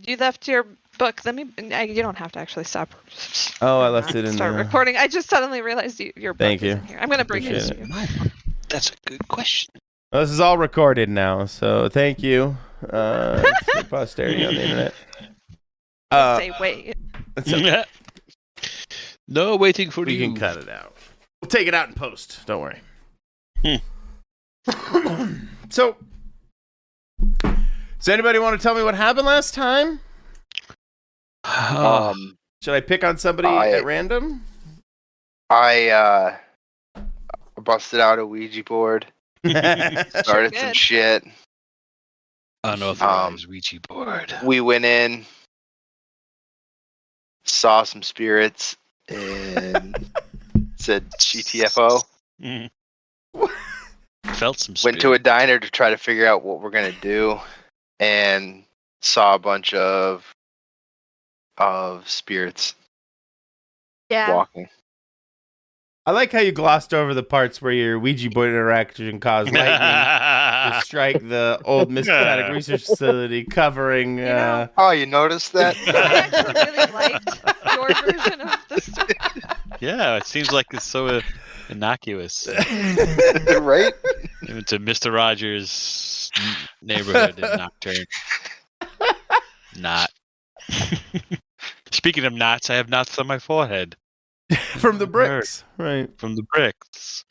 You left your book. You don't have to actually stop. Oh, I left it in Start there. recording. I just suddenly realized your book Thank is you. in here. I'm going to bring it Appreciate to it. you. That's a good question. Well, this is all recorded now, so thank you for posterity on the internet. Say wait. No waiting for We you. can cut it out. We'll take it out in post. Don't worry. So, does anybody want to tell me what happened last time? Should I pick on somebody at random? I busted out a Ouija board, started some shit. Unauthorized Ouija board. We went in, saw some spirits, and said GTFO. Felt some Went to a diner to try to figure out what we're gonna do, and saw a bunch of spirits walking. I like how you glossed over the parts where your Ouija board interaction caused lightning to strike the old Miskatonic Research Facility, covering... Oh, you noticed that? I actually really liked your version of the story. Yeah, it seems like it's so innocuous. Right? Even to Mr. Rogers' neighborhood in Nocturne. Not. Speaking of knots, I have knots on my forehead. From the bricks, right? From the bricks.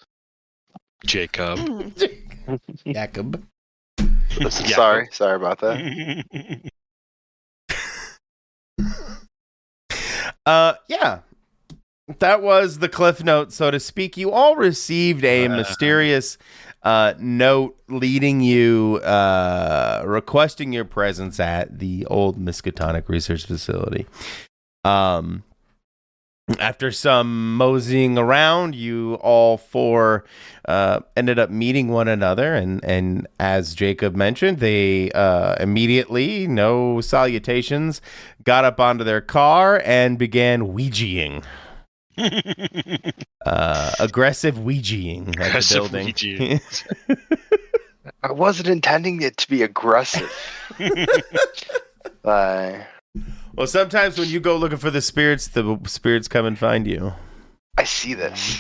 Jacob. Jacob. Sorry about that. Yeah. That was the cliff note, so to speak. You all received a mysterious note leading you, requesting your presence at the old Miskatonic Research Facility. After some moseying around, you all four ended up meeting one another, and as Jacob mentioned, they immediately, no salutations, got up onto their car and began Ouijaing. Aggressive Ouijaing at the building. I wasn't intending it to be aggressive. Well, sometimes when you go looking for the spirits come and find you. I see this.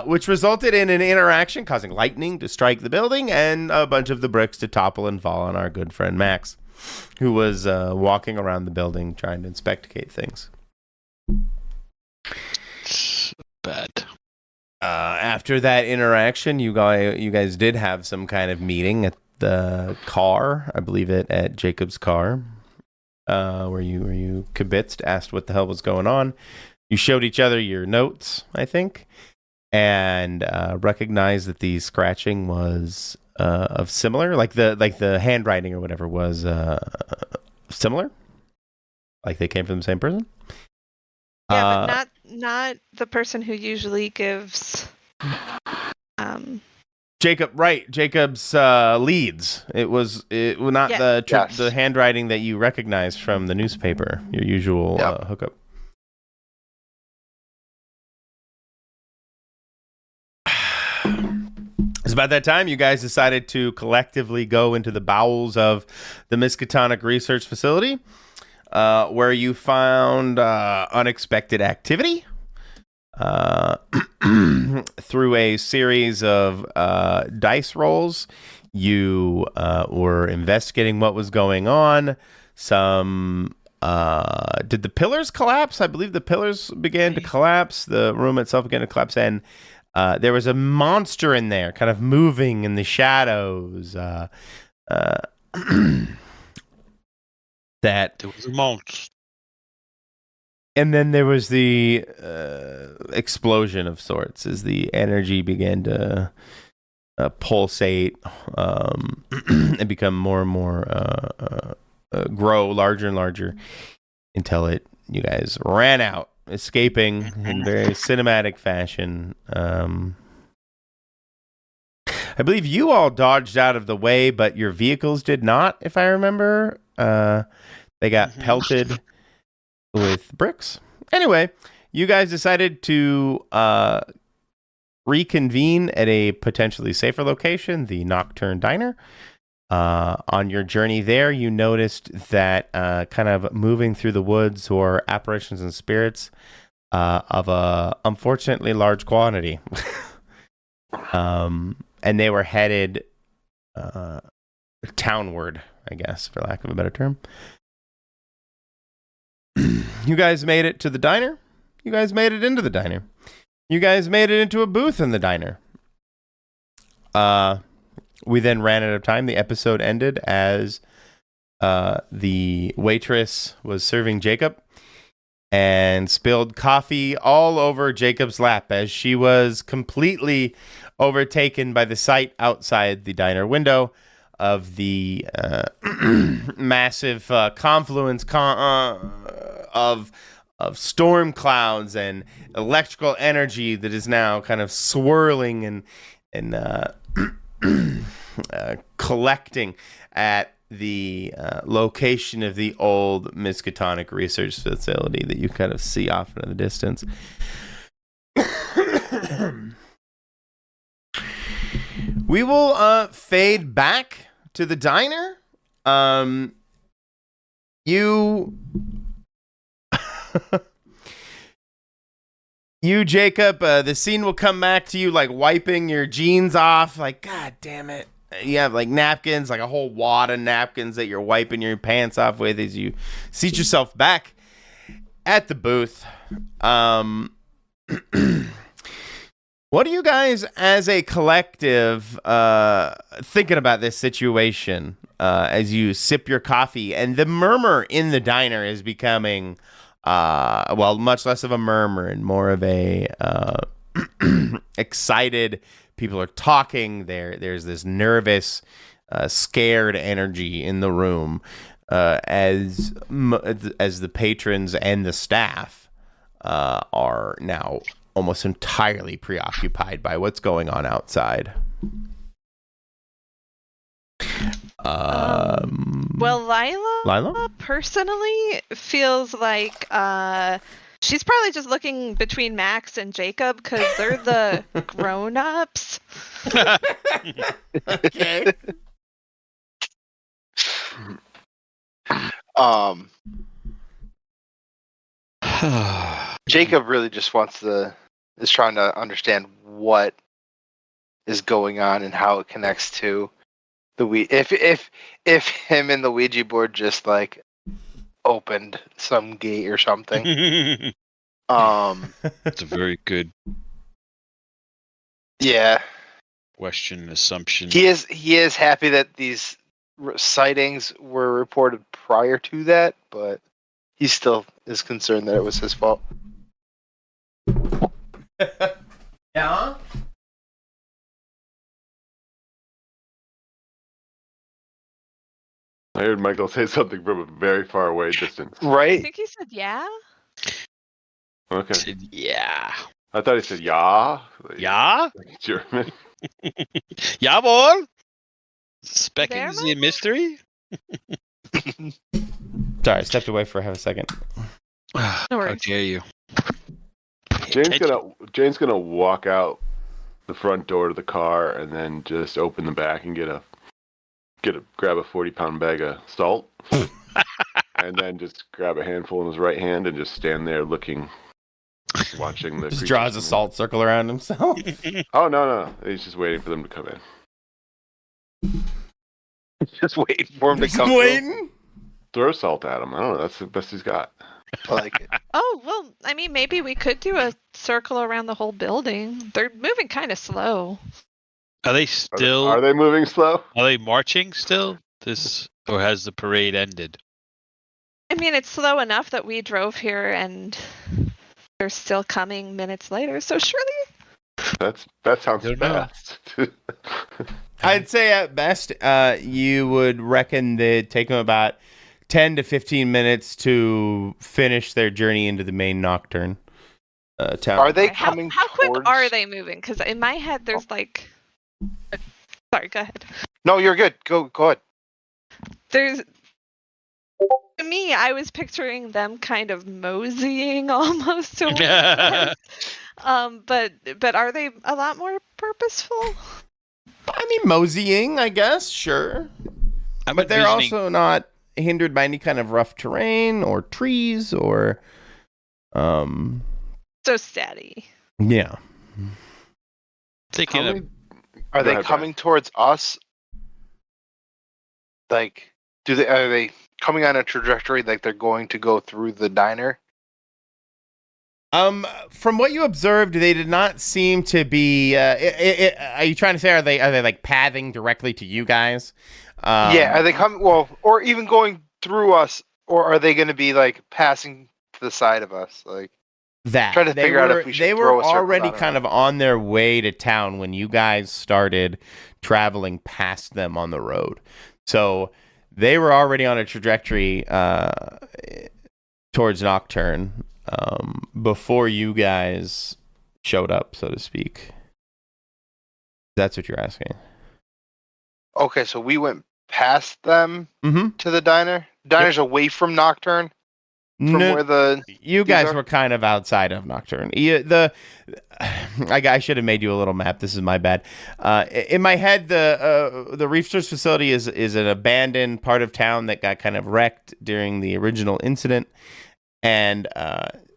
Which resulted in an interaction causing lightning to strike the building and a bunch of the bricks to topple and fall on our good friend Max, who was walking around the building trying to inspecticate things. Bad. After that interaction, you guys did have some kind of meeting at the car, I believe at Jacob's car, where you kibitzed, asked what the hell was going on. You showed each other your notes, I think, and recognized that the scratching was of similar, like the handwriting or whatever was similar, like they came from the same person. Yeah, but not the person who usually gives. Jacob, right? Jacob's leads. It was not the handwriting that you recognized from the newspaper. Your usual hookup. It's about that time you guys decided to collectively go into the bowels of the Miskatonic Research Facility, where you found unexpected activity. Through a series of dice rolls, you were investigating what was going on. Did the pillars collapse? I believe the pillars began to collapse. The room itself began to collapse, and there was a monster in there, kind of moving in the shadows. That there was a monster. And then there was the explosion of sorts as the energy began to pulsate and become more and more grow larger and larger until you guys ran out, escaping in very cinematic fashion. I believe you all dodged out of the way, but your vehicles did not, if I remember. They got pelted with bricks. Anyway, you guys decided to reconvene at a potentially safer location, the Nocturne Diner. On your journey there, you noticed that kind of moving through the woods were apparitions and spirits of a unfortunately large quantity. And they were headed townward, I guess, for lack of a better term. You guys made it to the diner. You guys made it into the diner. You guys made it into a booth in the diner. We then ran out of time. The episode ended as the waitress was serving Jacob and spilled coffee all over Jacob's lap as she was completely overtaken by the sight outside the diner window of the massive confluence of storm clouds and electrical energy that is now kind of swirling and collecting at the location of the old Miskatonic research facility that you kind of see off in the distance. We will fade back to the diner. You, Jacob, the scene will come back to you like wiping your jeans off. Like, God damn it. You have like napkins, like a whole wad of napkins that you're wiping your pants off with as you seat yourself back at the booth. What are you guys as a collective thinking about this situation as you sip your coffee? And the murmur in the diner is becoming... much less of a murmur and more of a excited. People are talking. There's this nervous, scared energy in the room as the patrons and the staff are now almost entirely preoccupied by what's going on outside. Well, Lila personally feels like she's probably just looking between Max and Jacob because they're the grown-ups. Okay. Jacob really just is trying to understand what is going on and how it connects to the if him and the Ouija board just like opened some gate or something. That's a very good question, assumption. He is happy that these sightings were reported prior to that, but he still is concerned that it was his fault. Yeah. I heard Michael say something from a very far away distance. I Right? think he said yeah. Okay. Yeah. I thought he said ja. Ja? Like German. Jawohl? Speaking There, is a mystery? Sorry, I stepped away for half a second. No How worries. dare you? Jane's gonna walk out the front door to the car and then just open the back and grab a 40-pound bag of salt, and then just grab a handful in his right hand and just stand there watching the. Just draws a salt circle around himself. Oh no! He's just waiting for them to come in. Just waiting for him to Just come. through. waiting. Throw salt at him. I don't know. That's the best he's got. I like it. Oh, well, I mean, maybe we could do a circle around the whole building. They're moving kind of slow. Are they still? Are they moving slow? Are they marching still? Or has the parade ended? I mean, it's slow enough that we drove here and they're still coming minutes later, so surely. That sounds Don't know. fast. I'd say at best, you would reckon that it'd take them about 10 to 15 minutes to finish their journey into the main Nocturne town. Are they How coming quick towards... are they moving? Because in my head, there's like... Sorry, go ahead. No, you're good. Go ahead. There's... To me, I was picturing them kind of moseying almost towards us. But are they a lot more purposeful? I mean, moseying, I guess, sure. But they're also not hindered by any kind of rough terrain or trees or So statty. Yeah. Are they coming towards us? Like, are they coming on a trajectory like they're going to go through the diner? From what you observed, they did not seem to be. Are you trying to say are they like pathing directly to you guys? Yeah, are they coming? Well, or even going through us, or are they going to be like passing to the side of us? Like that. Trying to figure out if we should they throw were a circle already down or kind not. of on their way to town when you guys started traveling past them on the road. So they were already on a trajectory towards Nocturne before you guys showed up, so to speak. That's what you're asking. Okay, so we went past them Mm-hmm. to the diner. Diner's away from Nocturne. From No, where the you these guys are? were kind of outside of Nocturne. I should have made you a little map. This is my bad. In my head, the Reefsters facility is an abandoned part of town that got kind of wrecked during the original incident, and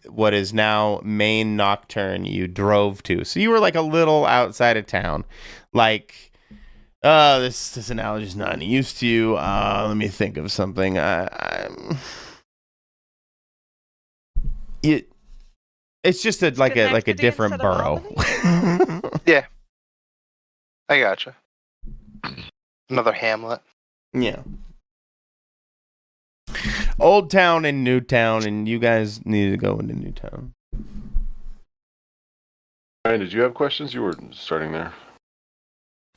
what is now main Nocturne you drove to. So you were like a little outside of town, like. This analogy is not any use to you. Let me think of something. It's just like a different borough. Yeah, I gotcha. Another hamlet. Yeah. Old Town and New Town, and you guys need to go into New Town. Ryan, did you have questions? You were starting there.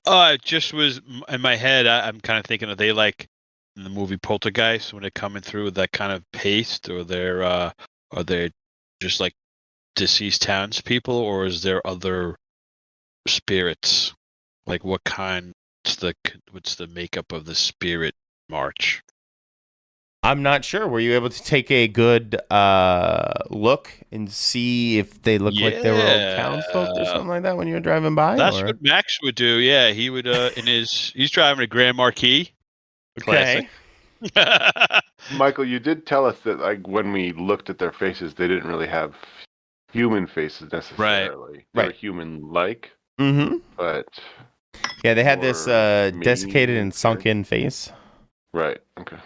It just was in my head. I'm kind of thinking, are they like in the movie Poltergeist when they're coming through with that kind of paste, or are they just like deceased townspeople, or is there other spirits? Like what kind? What's the makeup of the spirit march? I'm not sure. Were you able to take a good look and see if they look like they were old townsfolk or something like that when you were driving by? That's what Max would do. Yeah, he would. He's driving a Grand Marquis. Okay. Michael, you did tell us that like when we looked at their faces, they didn't really have human faces necessarily. They were human-like. Mm-hmm. But yeah, they had this desiccated and sunken face. Right. Okay.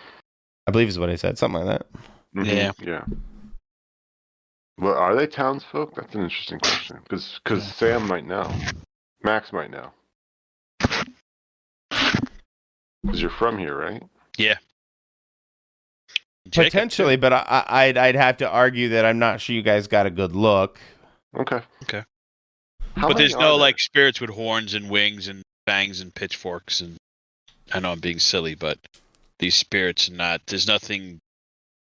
I believe is what I said. Something like that. Mm-hmm. Yeah. Yeah. Well, are they townsfolk? That's an interesting question. Because Sam might know. Max might know. Because you're from here, right? Yeah. Potentially, but I'd have to argue that I'm not sure you guys got a good look. Okay. But there's no like spirits with horns and wings and fangs and pitchforks, and I know I'm being silly, but these spirits are not. There's nothing.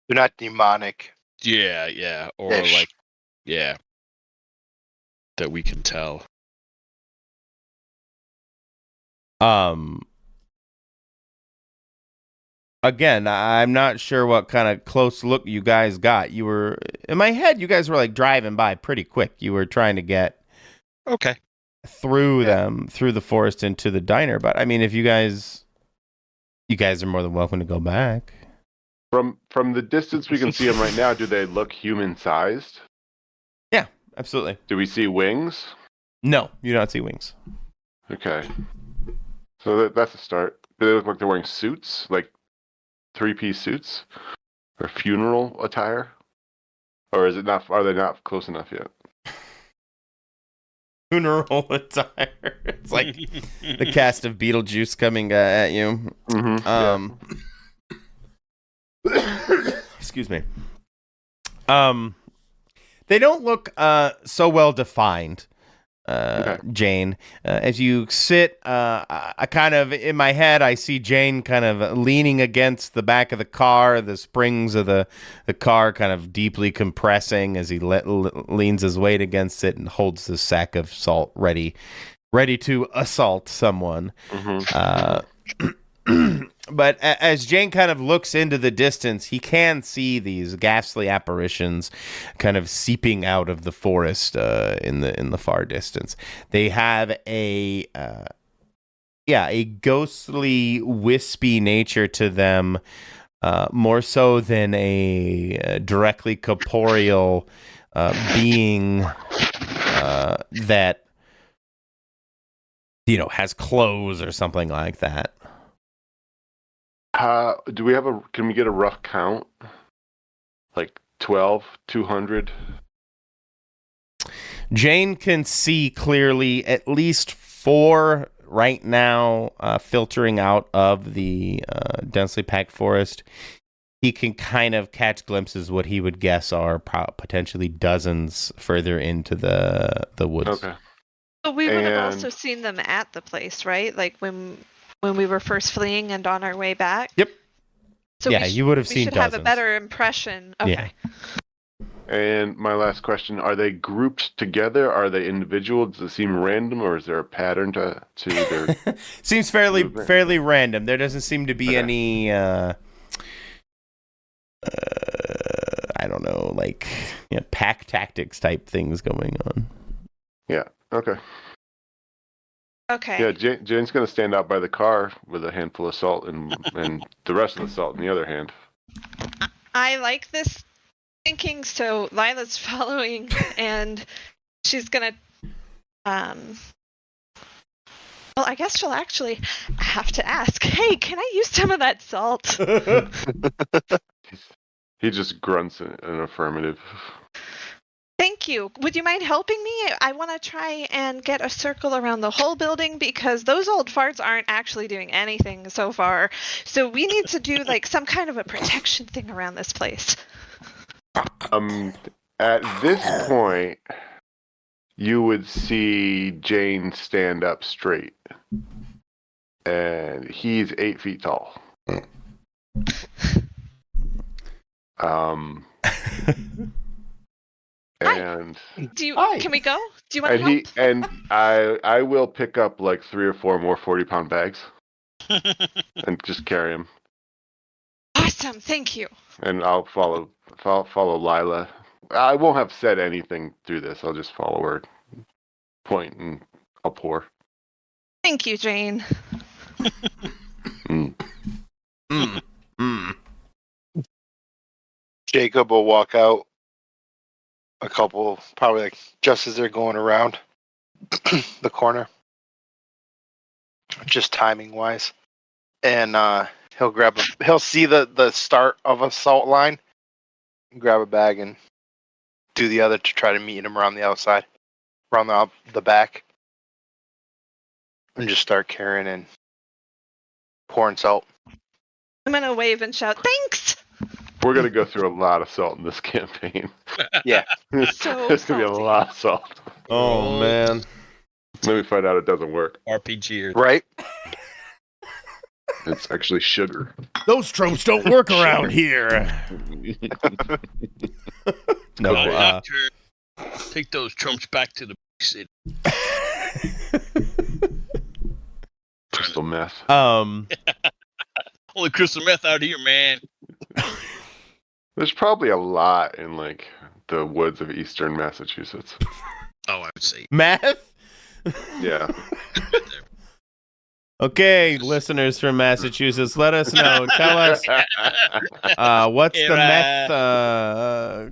They're not demonic. Yeah, or Ish. like, yeah, that we can tell. Again, I'm not sure what kind of close look you guys got. You were in my head. You guys were like driving by pretty quick. You were trying to get through them, through the forest into the diner. But I mean, if you guys are more than welcome to go back. From the distance we can see them right now, do they look human-sized? Yeah, absolutely. Do we see wings? No, you don't see wings. Okay. So that's a start. Do they look like they're wearing suits? Like 3-piece suits? Or funeral attire? Or is it not? Are they not close enough yet? Funeral attire. It's like the cast of Beetlejuice coming at you. Mm-hmm. Excuse me. They don't look so well defined, Jane. As you sit, I kind of in my head, I see Jane kind of leaning against the back of the car, the springs of the car kind of deeply compressing as he leans his weight against it and holds the sack of salt ready to assault someone. Mm-hmm. But as Jane kind of looks into the distance, he can see these ghastly apparitions kind of seeping out of the forest in the far distance. They have a a ghostly, wispy nature to them, more so than a directly corporeal being that has clothes or something like that. Do we have can we get a rough count? Like 12, 200? Jane can see clearly at least 4 right now, filtering out of the densely packed forest. He can kind of catch glimpses what he would guess are potentially dozens further into the woods. Okay. But we would have also seen them at the place, right? Like when we were first fleeing and on our way back. Yep. So yeah, you would have we seen should dozens. have a better impression. Okay. Yeah. And my last question, are they grouped together? Are they individual? Does it seem random, or is there a pattern to their Seems fairly movement? random. There doesn't seem to be any I don't know, like pack tactics type things going on. Yeah. Okay. Okay. Yeah, Jane's going to stand out by the car with a handful of salt and the rest of the salt in the other hand. I like this thinking, so Lila's following, and she's gonna well, I guess she'll actually have to ask, hey, can I use some of that salt? He just grunts an affirmative. Thank you. Would you mind helping me? I want to try and get a circle around the whole building because those old farts aren't actually doing anything so far. So we need to do like some kind of a protection thing around this place. At this point, you would see Jane stand up straight. And he's 8 feet tall. And can we go? Do you want to help? And I will pick up like 3 or 4 more 40-pound bags and just carry them. Awesome, thank you. And I'll follow Lila. I won't have said anything through this. I'll just follow her, point, and I'll pour. Thank you, Jane. Jacob will walk out a couple, probably like just as they're going around the corner, just timing wise, and he'll see the start of a salt line, grab a bag and do the other to try to meet him around the outside, around the back, and just start carrying and pouring salt. I'm gonna wave and shout, thanks! We're going to go through a lot of salt in this campaign. Yeah. So There's going to be a lot of salt. Oh, man. Then we find out it doesn't work. RPG. Right? It's actually sugar. Those tropes don't work around here. No, Nocturne, take those trumps back to the city. Crystal meth. Holy crystal meth out here, man. There's probably a lot in like the woods of eastern Massachusetts. Oh, I would say Math? Yeah. Okay, listeners from Massachusetts, let us know. Tell us what's the meth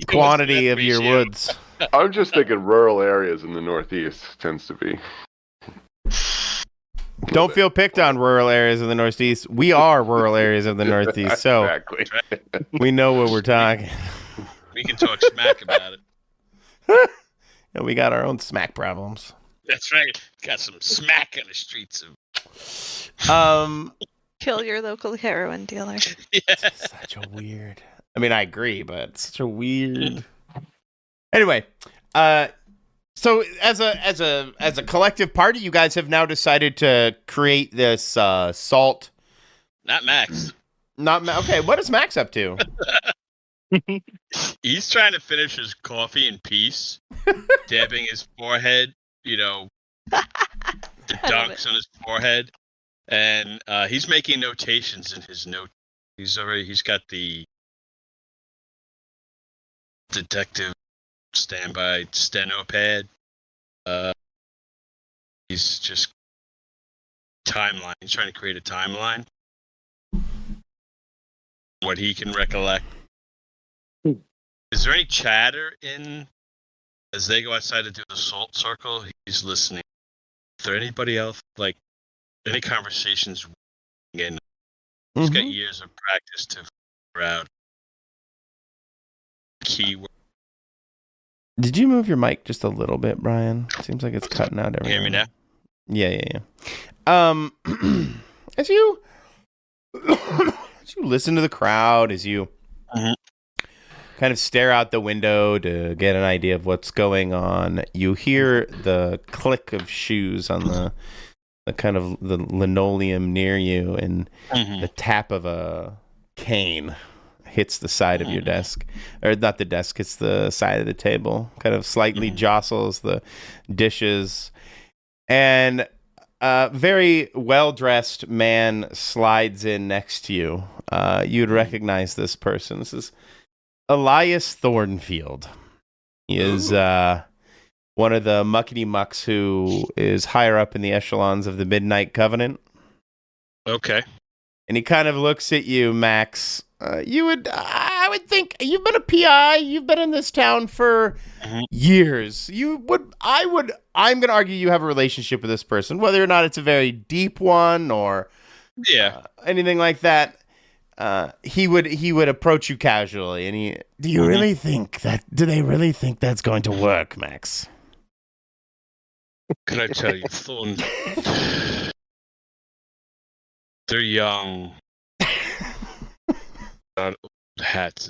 quantity of your woods. I'm just thinking rural areas in the Northeast tends to be. Don't feel picked on rural areas of the Northeast. We are rural areas of the Northeast, so Exactly. we know what we're talking. we can talk smack about it. Yeah, we got our own smack problems. That's right. Got some smack on the streets of. Kill your local heroin dealer. Yeah. Such a weird. I mean, I agree, but it's such a weird. Anyway, so as a collective party, you guys have now decided to create this salt. Not Max. Okay. What is Max up to? He's trying to finish his coffee in peace, dabbing his forehead. The dunks on his forehead, and he's making notations in his note. He's got the detective standby steno pad. He's just timeline. He's trying to create a timeline. What he can recollect. Is there any chatter in as they go outside to do the salt circle? He's listening. Is there anybody else like any conversations? Again, he's got years of practice to figure out keyword. Did you move your mic just a little bit, Brian? Seems like it's cutting out every. Hear me now? Yeah. As you listen to the crowd, as you kind of stare out the window to get an idea of what's going on, you hear the click of shoes on the kind of the linoleum near you, and the tap of a cane hits the side of your desk, or not the desk, it's the side of the table, kind of slightly jostles the dishes, and a very well-dressed man slides in next to you. You'd recognize this person. This is Elias Thornfield. He is one of the muckety mucks who is higher up in the echelons of the Midnight Covenant. Okay. And he kind of looks at you, Max. I would think you've been a PI. You've been in this town for years. I'm going to argue you have a relationship with this person, whether or not it's a very deep one or anything like that. He would approach you casually, and do you really think that? Do they really think that's going to work, Max? Can I tell you, Thorn? They're young. Not old hats.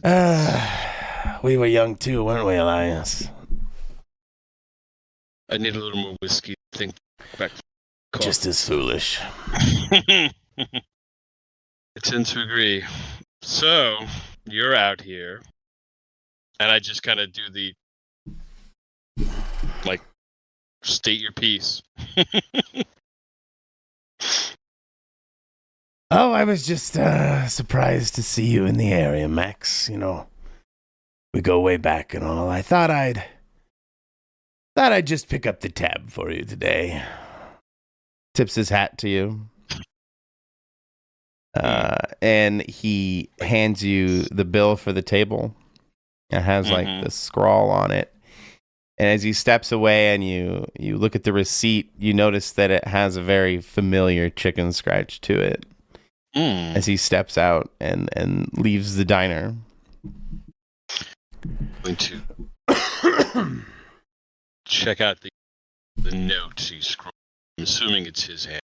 We were young too, weren't we, Elias? I need a little more whiskey. Think back. Just as foolish. I tend to agree. So you're out here, and I just kind of do the state your piece. Oh, I was just surprised to see you in the area, Max. You know, we go way back and all. I thought I'd just pick up the tab for you today. Tips his hat to you. And he hands you the bill for the table. It has the scrawl on it. And as he steps away and you look at the receipt, you notice that it has a very familiar chicken scratch to it. As he steps out and leaves the diner. Going to check out the note he scrolled. I'm assuming it's his hand.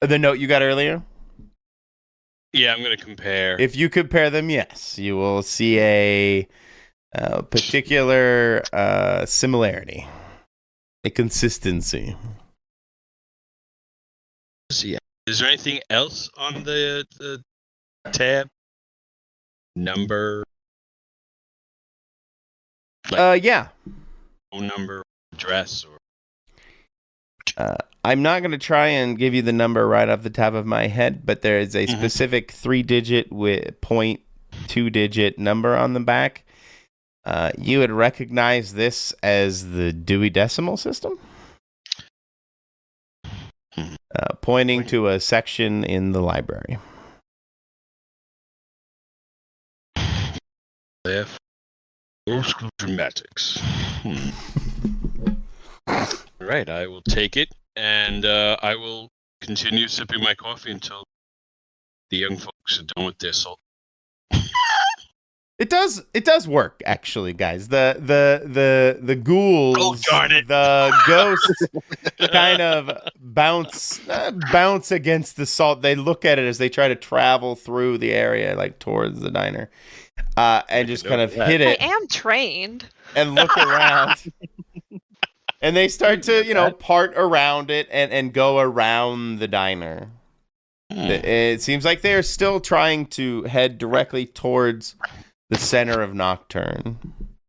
The note you got earlier? Yeah, I'm going to compare. If you compare them, yes, you will see a particular similarity, a consistency. See, is there anything else on the tab? Number? Yeah. Phone number, address, or? I'm not going to try and give you the number right off the top of my head, but there is a specific 3-digit with 0.2-digit number on the back. You would recognize this as the Dewey Decimal System, pointing to a section in the library. School dramatics. Right, I will take it, and I will continue sipping my coffee until the young folks are done with their salt. It does work, actually, guys. The ghouls, oh, darn it. The ghosts kind of bounce against the salt. They look at it as they try to travel through the area, like towards the diner, and just kind of hit it. I am trained. And look around. And they start to, part around it and go around the diner. It seems like they're still trying to head directly towards the center of Nocturne.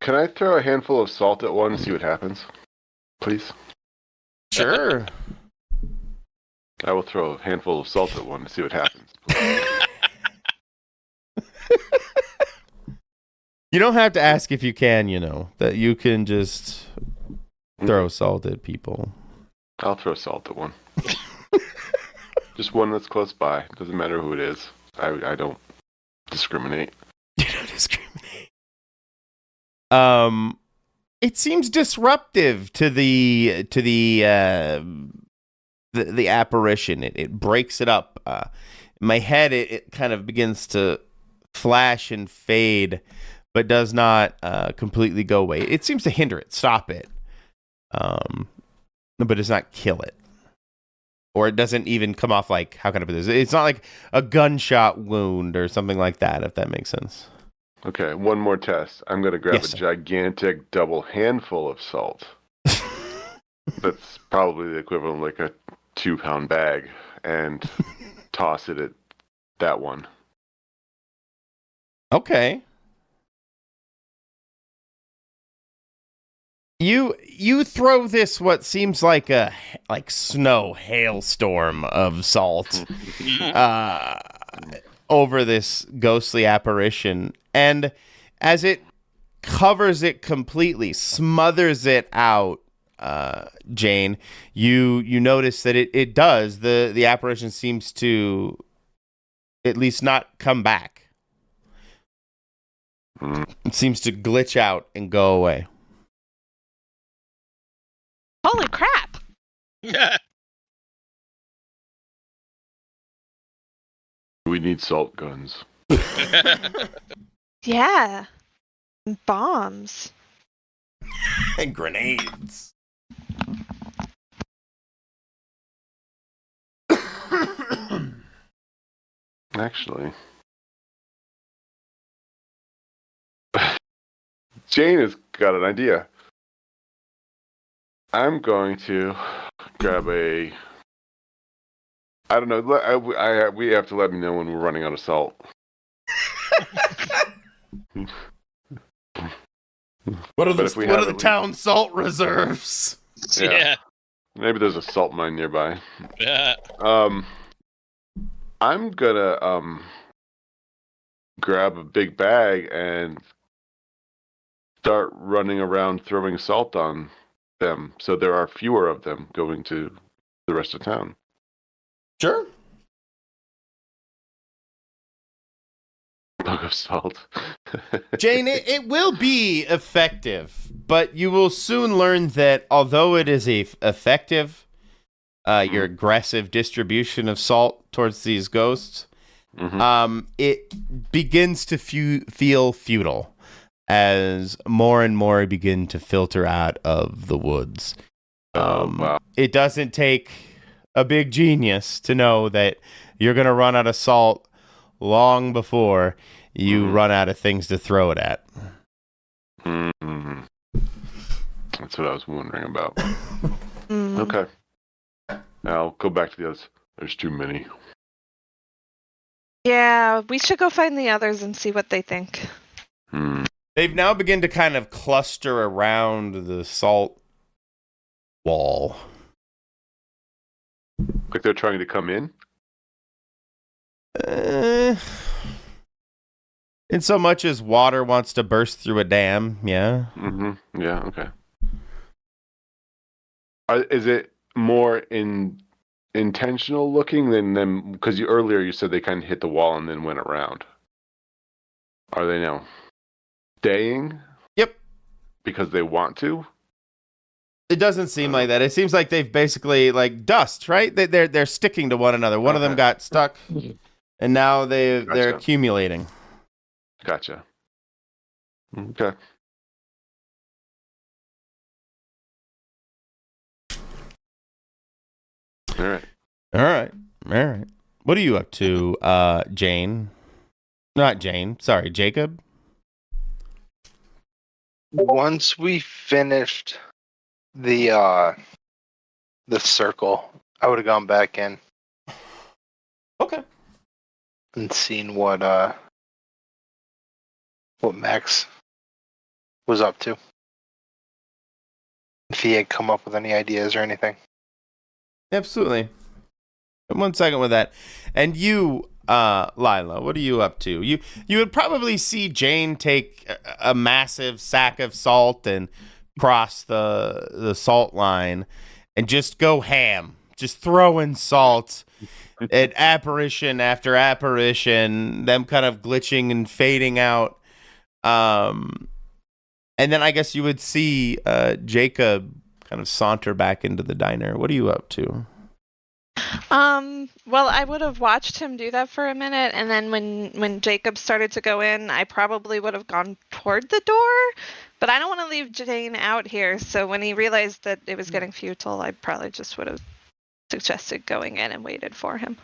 Can I throw a handful of salt at one and see what happens? Please? Sure. I will throw a handful of salt at one to see what happens. You don't have to ask if you can, that you can just throw salt at people. I'll throw salt at one. Just one that's close by. Doesn't matter who it is. I don't discriminate. You don't discriminate. It seems disruptive to the apparition. It breaks it up. In my head, it kind of begins to flash and fade, but does not completely go away. It seems to hinder it, stop it, but does not kill it. Or it doesn't even come off like, how can I put this? It's not like a gunshot wound or something like that, if that makes sense. Okay, one more test. I'm going to grab Yes, a sir. gigantic double handful of salt. That's probably the equivalent of like a 2-pound bag, and toss it at that one. Okay. You throw this what seems like a snow hailstorm of salt over this ghostly apparition, and as it covers it completely, smothers it out, Jane, you notice that it does. The apparition seems to at least not come back. It seems to glitch out and go away. Holy crap! We need salt guns. Yeah. Bombs. And grenades. Actually, Jane has got an idea. I'm going to grab a. I don't know. We have to let me know when we're running out of salt. What are But if we have the at least- town salt reserves? Yeah. Maybe there's a salt mine nearby. Yeah. I'm gonna grab a big bag and start running around throwing salt on them, so there are fewer of them going to the rest of town. Sure. Bug of salt. Jane, it will be effective, but you will soon learn that although it is effective, your aggressive distribution of salt towards these ghosts, it begins to feel futile as more and more begin to filter out of the woods. Wow. It doesn't take a big genius to know that you're going to run out of salt long before you run out of things to throw it at. Mm-hmm. That's what I was wondering about. Mm. Okay. Now I'll go back to the others. There's too many. Yeah, we should go find the others and see what they think. They've now begun to kind of cluster around the salt wall. Like they're trying to come in? In so much as water wants to burst through a dam, yeah. Mm-hmm. Yeah, okay. Is it more intentional looking than them? Because earlier you said they kind of hit the wall and then went around. Are they now staying? Yep. Because they want to? It doesn't seem like that. It seems like they've basically like dust, right? They're sticking to one another. One of them got stuck, and now they're Gotcha. accumulating. Gotcha. Okay. All right. All right. What are you up to, Jane? Not Jane. Sorry, Jacob. Once we finished the circle, I would have gone back in Okay. and seen what Max was up to. If he had come up with any ideas or anything. Absolutely. 1 second with that. And you, Lila, what are you up to? You would probably see Jane take a massive sack of salt and cross the salt line and just go ham just throwing salt at apparition after apparition, them kind of glitching and fading out. And then I guess you would see Jacob kind of saunter back into the diner. What are you up to? Well, I would have watched him do that for a minute, and then when Jacob started to go in, I probably would have gone toward the door, but I don't want to leave Jane out here, so when he realized that it was getting futile, I probably just would have suggested going in and waited for him.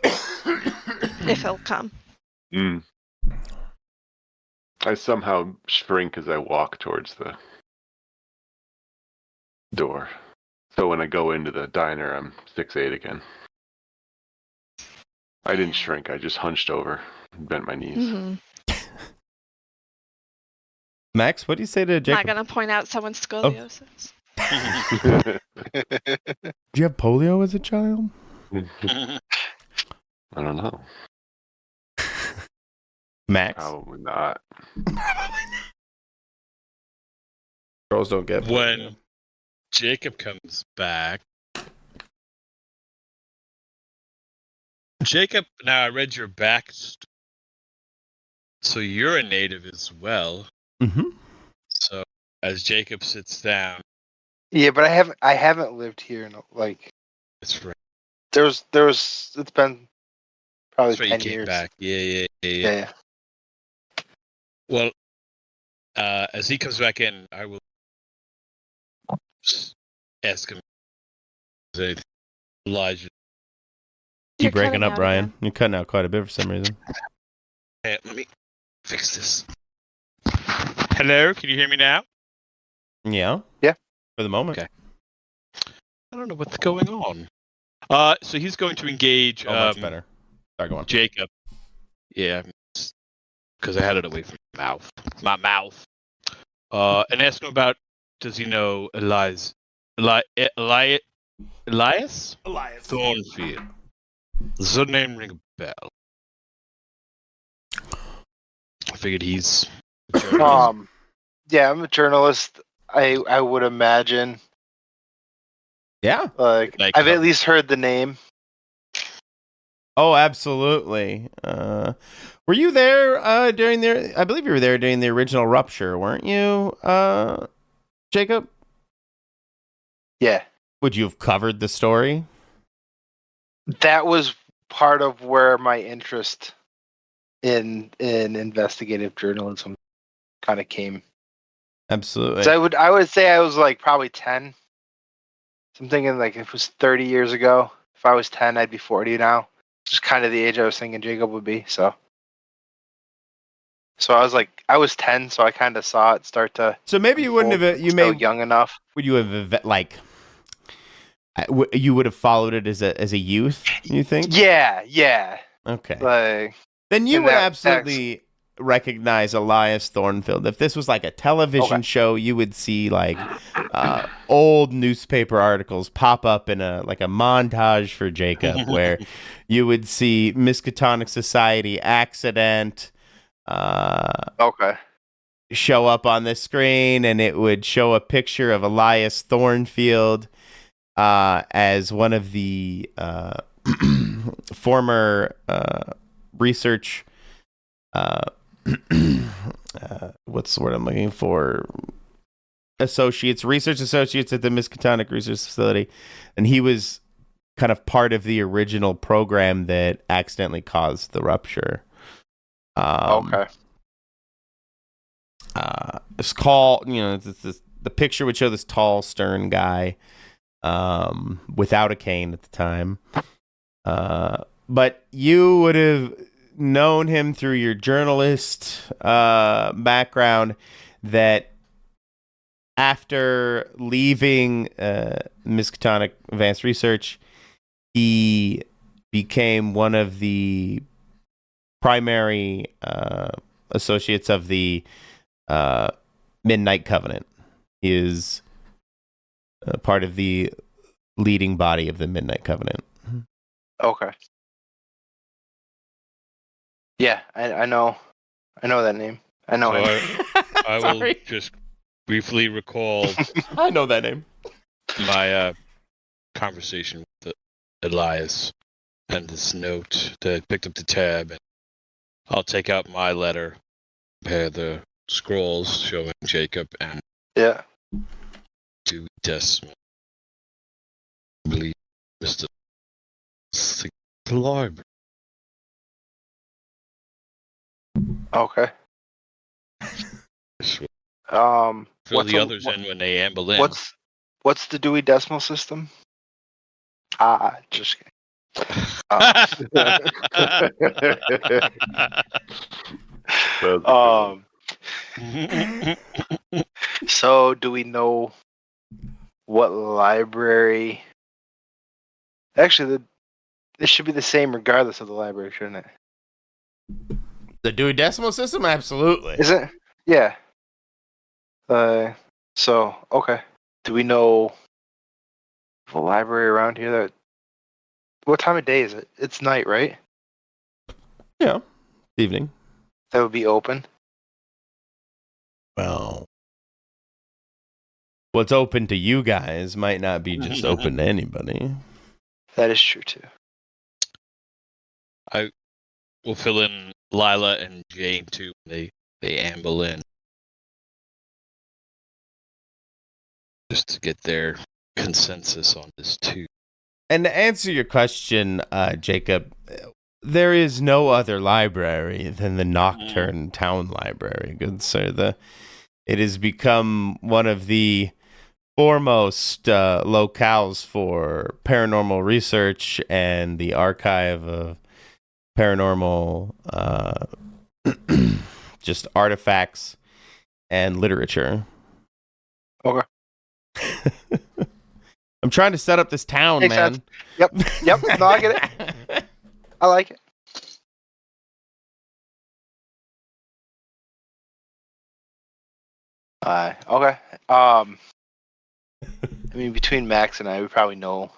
If he'll come. I somehow shrink as I walk towards the door. So when I go into the diner, I'm 6'8" again. I didn't shrink. I just hunched over and bent my knees. Mm-hmm. Max, what do you say to Jacob? Not going to point out someone's scoliosis. Did you have polio as a child? I don't know. Max? Probably not. Girls don't get polio. When Jacob comes back. Jacob, now I read your back, so you're a native as well. Mm-hmm. So as Jacob sits down, Yeah, but I haven't lived here in like. that's right. It's been probably That's right. 10 You came years. back. Yeah. Yeah. Well, as he comes back in, I will ask him. Is there anything Elijah? You're Keep breaking cutting up, out Brian. again. You're cutting out quite a bit for some reason. Hey, let me fix this. Hello, can you hear me now? Yeah? Yeah. For the moment. Okay. I don't know what's going on. So he's going to engage Much better. Sorry, go on. Jacob. Yeah, because I had it away from my mouth. And ask him about, does he know Elias Thornfield? Does the name ring a bell? I figured he's a journalist. Yeah, I'm a journalist. I would imagine. Yeah. Like I've at least heard the name. Oh, absolutely. Were you there during I believe you were there during the original Rupture, weren't you, Jacob? Yeah. Would you have covered the story? That was part of where my interest in investigative journalism kind of came. Absolutely. So I would say I was like probably 10. So I'm thinking like if it was 30 years ago. If I was 10, I'd be 40 now. Just kind of the age I was thinking Jacob would be. So I was 10, so I kind of saw it start to. So maybe you wouldn't have. You still may young enough. Would you have like? You would have followed it as a youth. You think? Yeah. Okay. Like. Then you and would that- absolutely recognize Elias Thornfield. If this was like a television show, you would see like old newspaper articles pop up in a montage for Jacob, where you would see Miskatonic Society accident show up on the screen, and it would show a picture of Elias Thornfield as one of the former research what's the word I'm looking for? Research associates at the Miskatonic Research Facility, and he was kind of part of the original program that accidentally caused the rupture. It's called, the picture would show this tall, stern guy without a cane at the time. But you would have known him through your journalist background that after leaving Miskatonic Advanced Research, he became one of the primary associates of the Midnight Covenant. He is part of the leading body of the Midnight Covenant. Okay. Yeah, I know that name. I know him. I will just briefly recall I know that name. my conversation with Elias and this note that I picked up the tab, and I'll take out my letter, compare the scrolls showing Jacob and Yeah. Dewey Decimal. I believe Mr. The library. Okay. Fill What's the a- others in when they amble in. What's the Dewey Decimal System? Just kidding. So do we know what library? Actually, this should be the same regardless of the library, shouldn't it? The Dewey Decimal System? Absolutely. Is it? Yeah. So okay. Do we know the library around here that? What time of day is it? It's night, right? Yeah. Evening. That would be open. Well, what's open to you guys might not be just open to anybody. That is true too. We'll fill in Lila and Jane too. They amble in just to get their consensus on this too. And to answer your question, Jacob, there is no other library than the Nocturne Town Library, good sir. It has become one of the foremost locales for paranormal research and the archive of paranormal just artifacts and literature. Okay. I'm trying to set up this town, Makes man. sense. Yep. No, I get it. I like it. Okay. I mean, between Max and I, we probably know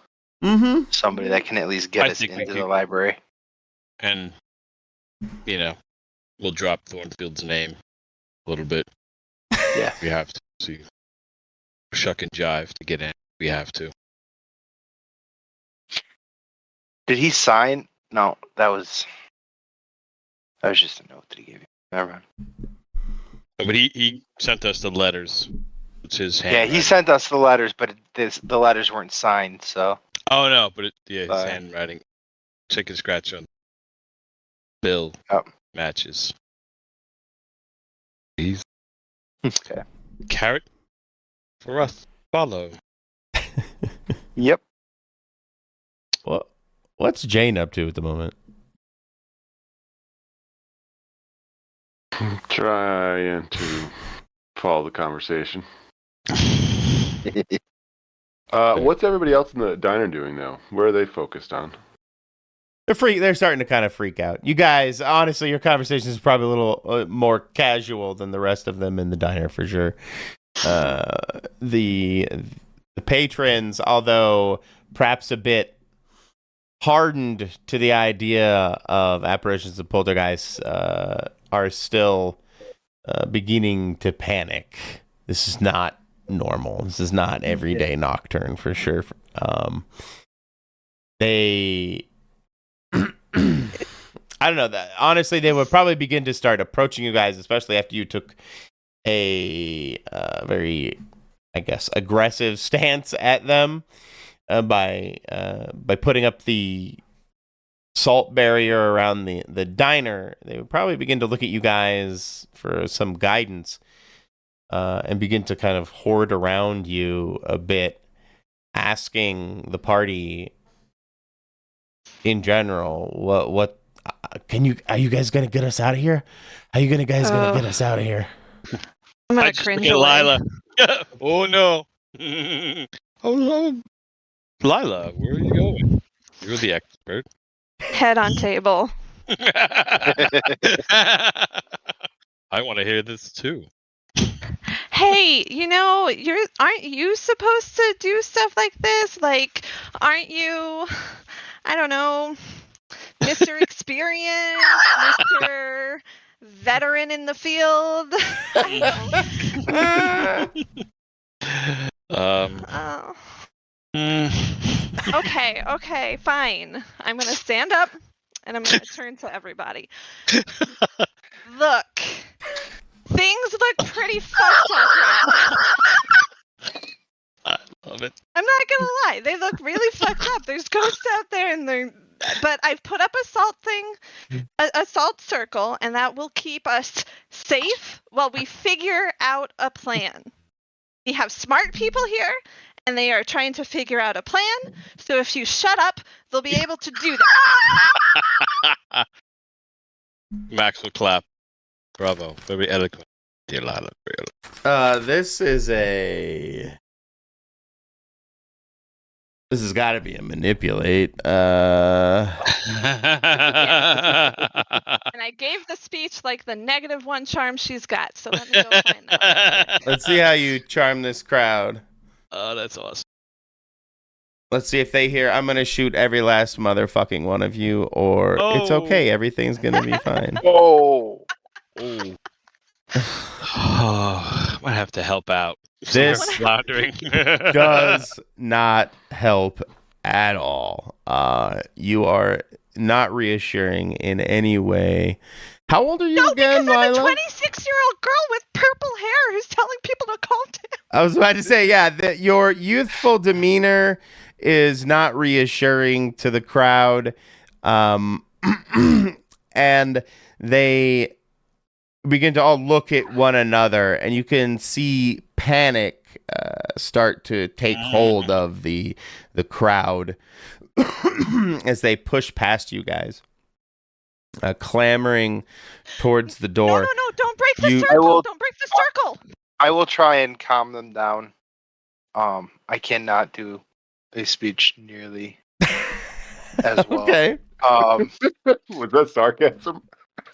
somebody that can at least get I us think we into the could- library. And we'll drop Thornfield's name a little bit. Yeah. We have to see. Shuck and jive to get in. We have to. Did he sign? No, that was just a note that he gave you. Never mind. But he sent us the letters. It's his hand. Yeah, he sent us the letters, but the letters weren't signed, so. Oh no, but his Sorry. handwriting. Chicken scratch on bill matches. He's Okay. carrot for us. Follow. Yep. What's Jane up to at the moment? Trying to follow the conversation. What's everybody else in the diner doing, though? Where are they focused on? They're starting to kind of freak out. You guys, honestly, your conversation is probably a little more casual than the rest of them in the diner for sure. The patrons, although perhaps a bit hardened to the idea of apparitions of poltergeists, are still beginning to panic. This is not normal. This is not everyday Nocturne for sure. They I don't know that honestly they would probably begin to start approaching you guys, especially after you took a very, I guess, aggressive stance at them by putting up the salt barrier around the diner. They would probably begin to look at you guys for some guidance and begin to kind of hoard around you a bit, asking the party in general, what are you guys gonna get us out of here? Are you guys gonna get us out of here? I'm gonna I just cringe look at away. Lila. Oh no. Oh no. Lila, where are you going? You're the expert. Head on table. I want to hear this too. Hey, aren't you supposed to do stuff like this? Like, aren't you, I don't know, Mr. Experience, Mr. Veteran in the field? I don't know. Oh. Okay, fine. I'm gonna stand up and I'm gonna turn to everybody. Look, things look pretty fucked up right now. I love it. I'm not gonna lie, they look really fucked up. There's ghosts out there, but I've put up a salt circle, and that will keep us safe while we figure out a plan. We have smart people here, and they are trying to figure out a plan. So if you shut up, they'll be able to do that. Max will clap. Bravo. Very eloquent. Dear Lila. This has got to be a manipulate. And I gave the speech like the -1 charm she's got, so let me go find that. Let's see how you charm this crowd. Oh, that's awesome. Let's see if they hear, I'm going to shoot every last motherfucking one of you, or it's okay, everything's going to be fine. Oh. Oh, might have to help out. This floundering does not help at all. You are not reassuring in any way. How old are you again, because I'm Lila? a 26-year-old girl with purple hair who's telling people to calm down. I was about to say, yeah, that your youthful demeanor is not reassuring to the crowd. And they begin to all look at one another, and you can see panic start to take hold of the crowd as they push past you guys, clamoring towards the door. No, don't break the circle. Don't break the circle. I will try and calm them down. I cannot do a speech nearly as well. Okay. Was that sarcasm?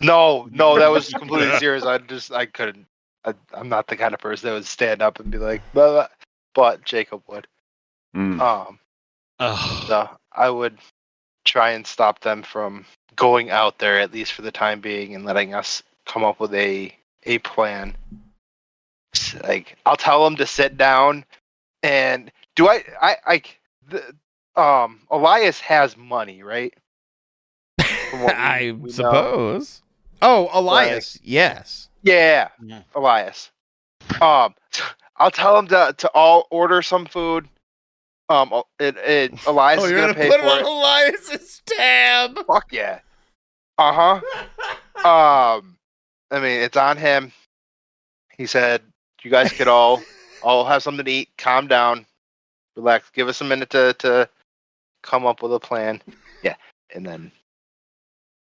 No, that was completely serious. I couldn't. I'm not the kind of person that would stand up and be like, blah, blah. But Jacob would. So I would try and stop them from going out there, at least for the time being, and letting us come up with a plan. Like, I'll tell them to sit down, and Elias has money, right? I suppose. Oh, Elias, yes. Yeah, Elias. I'll tell him to all order some food. Elias is gonna pay put for it on it. Elias's tab. Fuck yeah. I mean, it's on him. He said, "You guys could all have something to eat. Calm down, relax. Give us a minute to come up with a plan." Yeah, and then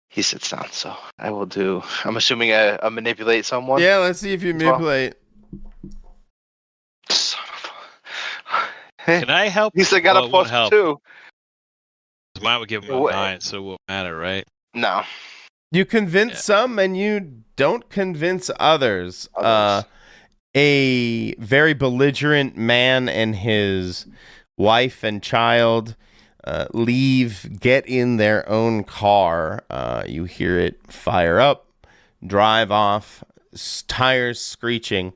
he sits down. So I will do. I'm assuming a manipulate someone. Yeah, let's see if you manipulate. Son of a... Can I help? He said got a +2. Mine would give him a 9, so it won't matter, right? No. You convince some, and you don't convince others. A very belligerent man and his wife and child get in their own car. You hear it fire up, drive off, tires screeching.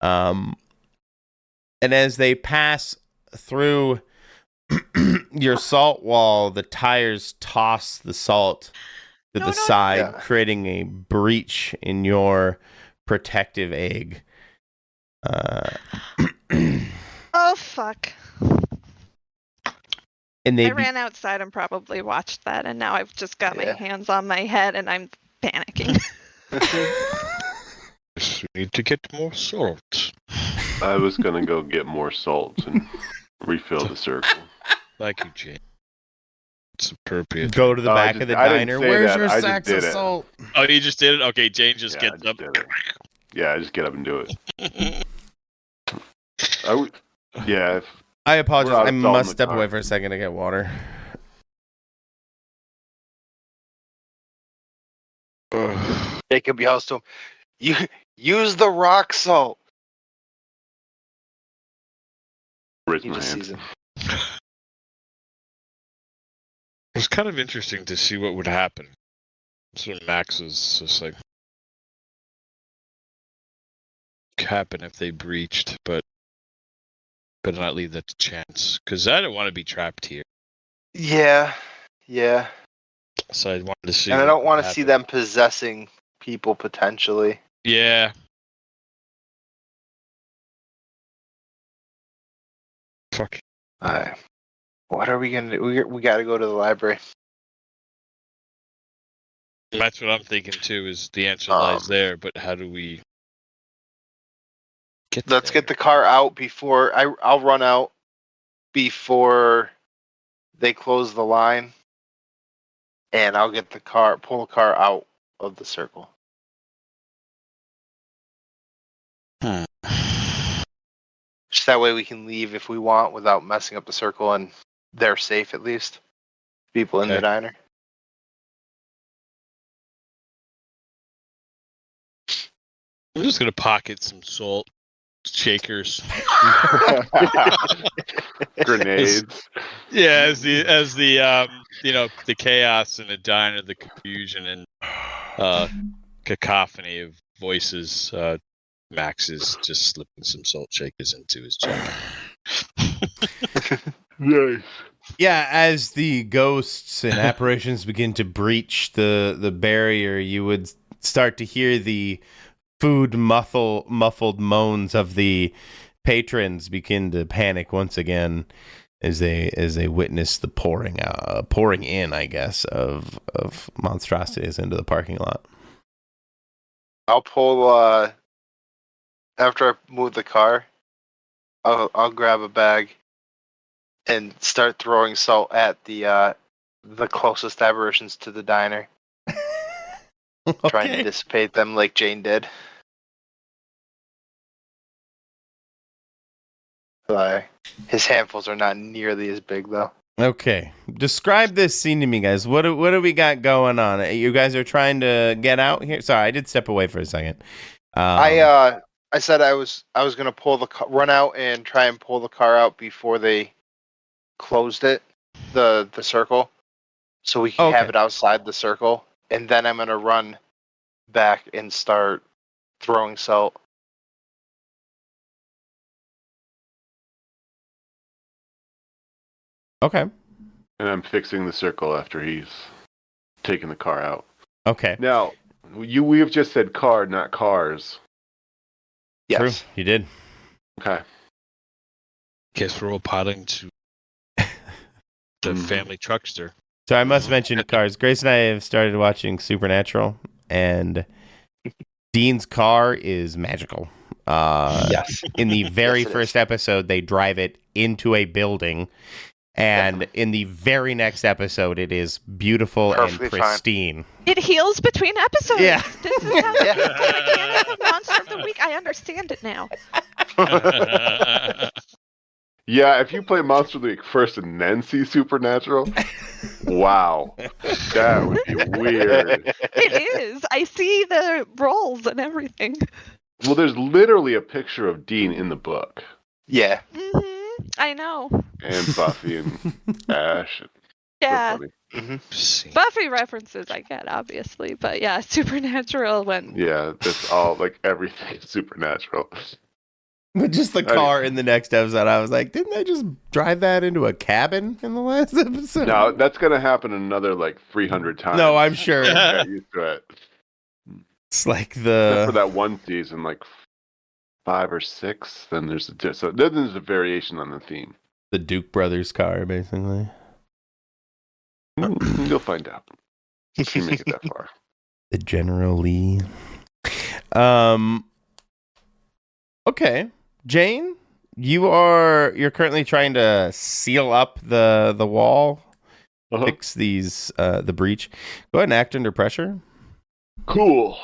And as they pass through your salt wall, the tires toss the salt to the side, creating a breach in your protective egg. Oh, fuck. And I ran outside and probably watched that, and now I've just got my hands on my head, and I'm panicking. We need to get more salt. I was gonna go get more salt and refill the circle. Thank you, Jane. It's appropriate. Go to the back of the diner. Where's your sacks of salt? Oh, you just did it? Okay, Jane just gets up. Yeah, I just get up and do it. I apologize. I must step away for a second to get water. Jacob yells to him, "You use the rock salt." Raise my hand. It was kind of interesting to see what would happen. So Max was just like, happen if they breached, but Better not leave that to chance, because I don't want to be trapped here. Yeah. So I wanted to see. And I what don't would want to see happen. them possessing people potentially. Yeah. Fuck. What are we gonna do? We got to go to the library. That's what I'm thinking too. Is the answer lies there, but how do we get? Let's there? get the car out before I'll run out before they close the line, and I'll get pull the car out of the circle. Just that way we can leave if we want without messing up the circle, and they're safe at least. People in the Okay. diner. I'm just gonna pocket some salt shakers. Grenades. Yeah, as the the chaos and the diner, the confusion and cacophony of voices. Max is just slipping some salt shakers into his jacket. Nice. Yeah, as the ghosts and apparitions begin to breach the barrier, you would start to hear the food muffled moans of the patrons begin to panic once again as they witness the pouring in, I guess, of monstrosities into the parking lot. I'll pull after I move the car. I'll grab a bag and start throwing salt at the closest apparitions to the diner, trying to Okay. dissipate them like Jane did. His handfuls are not nearly as big though. Okay. Describe this scene to me, guys. What do we got going on? You guys are trying to get out here? Sorry, I did step away for a second. I said I was gonna run out and try and pull the car out before they closed it, the circle, so we can have it outside the circle, and then I'm gonna run back and start throwing salt. Okay. And I'm fixing the circle after he's taken the car out. Okay. Now, we have just said car, not cars. Yes. True. You did. Okay. Guess we're all potting to the family truckster. So I must mention cars. Grace and I have started watching Supernatural, and Dean's car is magical. Yes. In the very Yes, it first is. episode, they drive it into a building, and in the very next episode, it is beautiful Perfectly and fine. pristine. It heals between episodes. Yeah. This is how Yeah. the mechanic of Monster of the Week. I understand it now. Yeah, if you play Monster of the Week first and then see Supernatural, wow, that would be weird. It is. I see the rolls and everything. Well, there's literally a picture of Dean in the book, Yeah. I know. and Buffy and Ash. Yeah. So funny. Buffy references I get, obviously. But yeah, Supernatural when... Yeah, that's all, like, everything Supernatural. But just the car in the next episode, I was like, didn't they just drive that into a cabin in the last episode? No, that's going to happen another, like, 300 times. No, I'm sure. Get used to it. It's like Except for that one season, like 5 or 6, then there's a variation on the theme. the Duke brothers car, basically. You'll find out. If you make it that far. The General Lee. Okay. Jane, you're currently trying to seal up the wall, fix these the breach. Go ahead and act under pressure. Cool.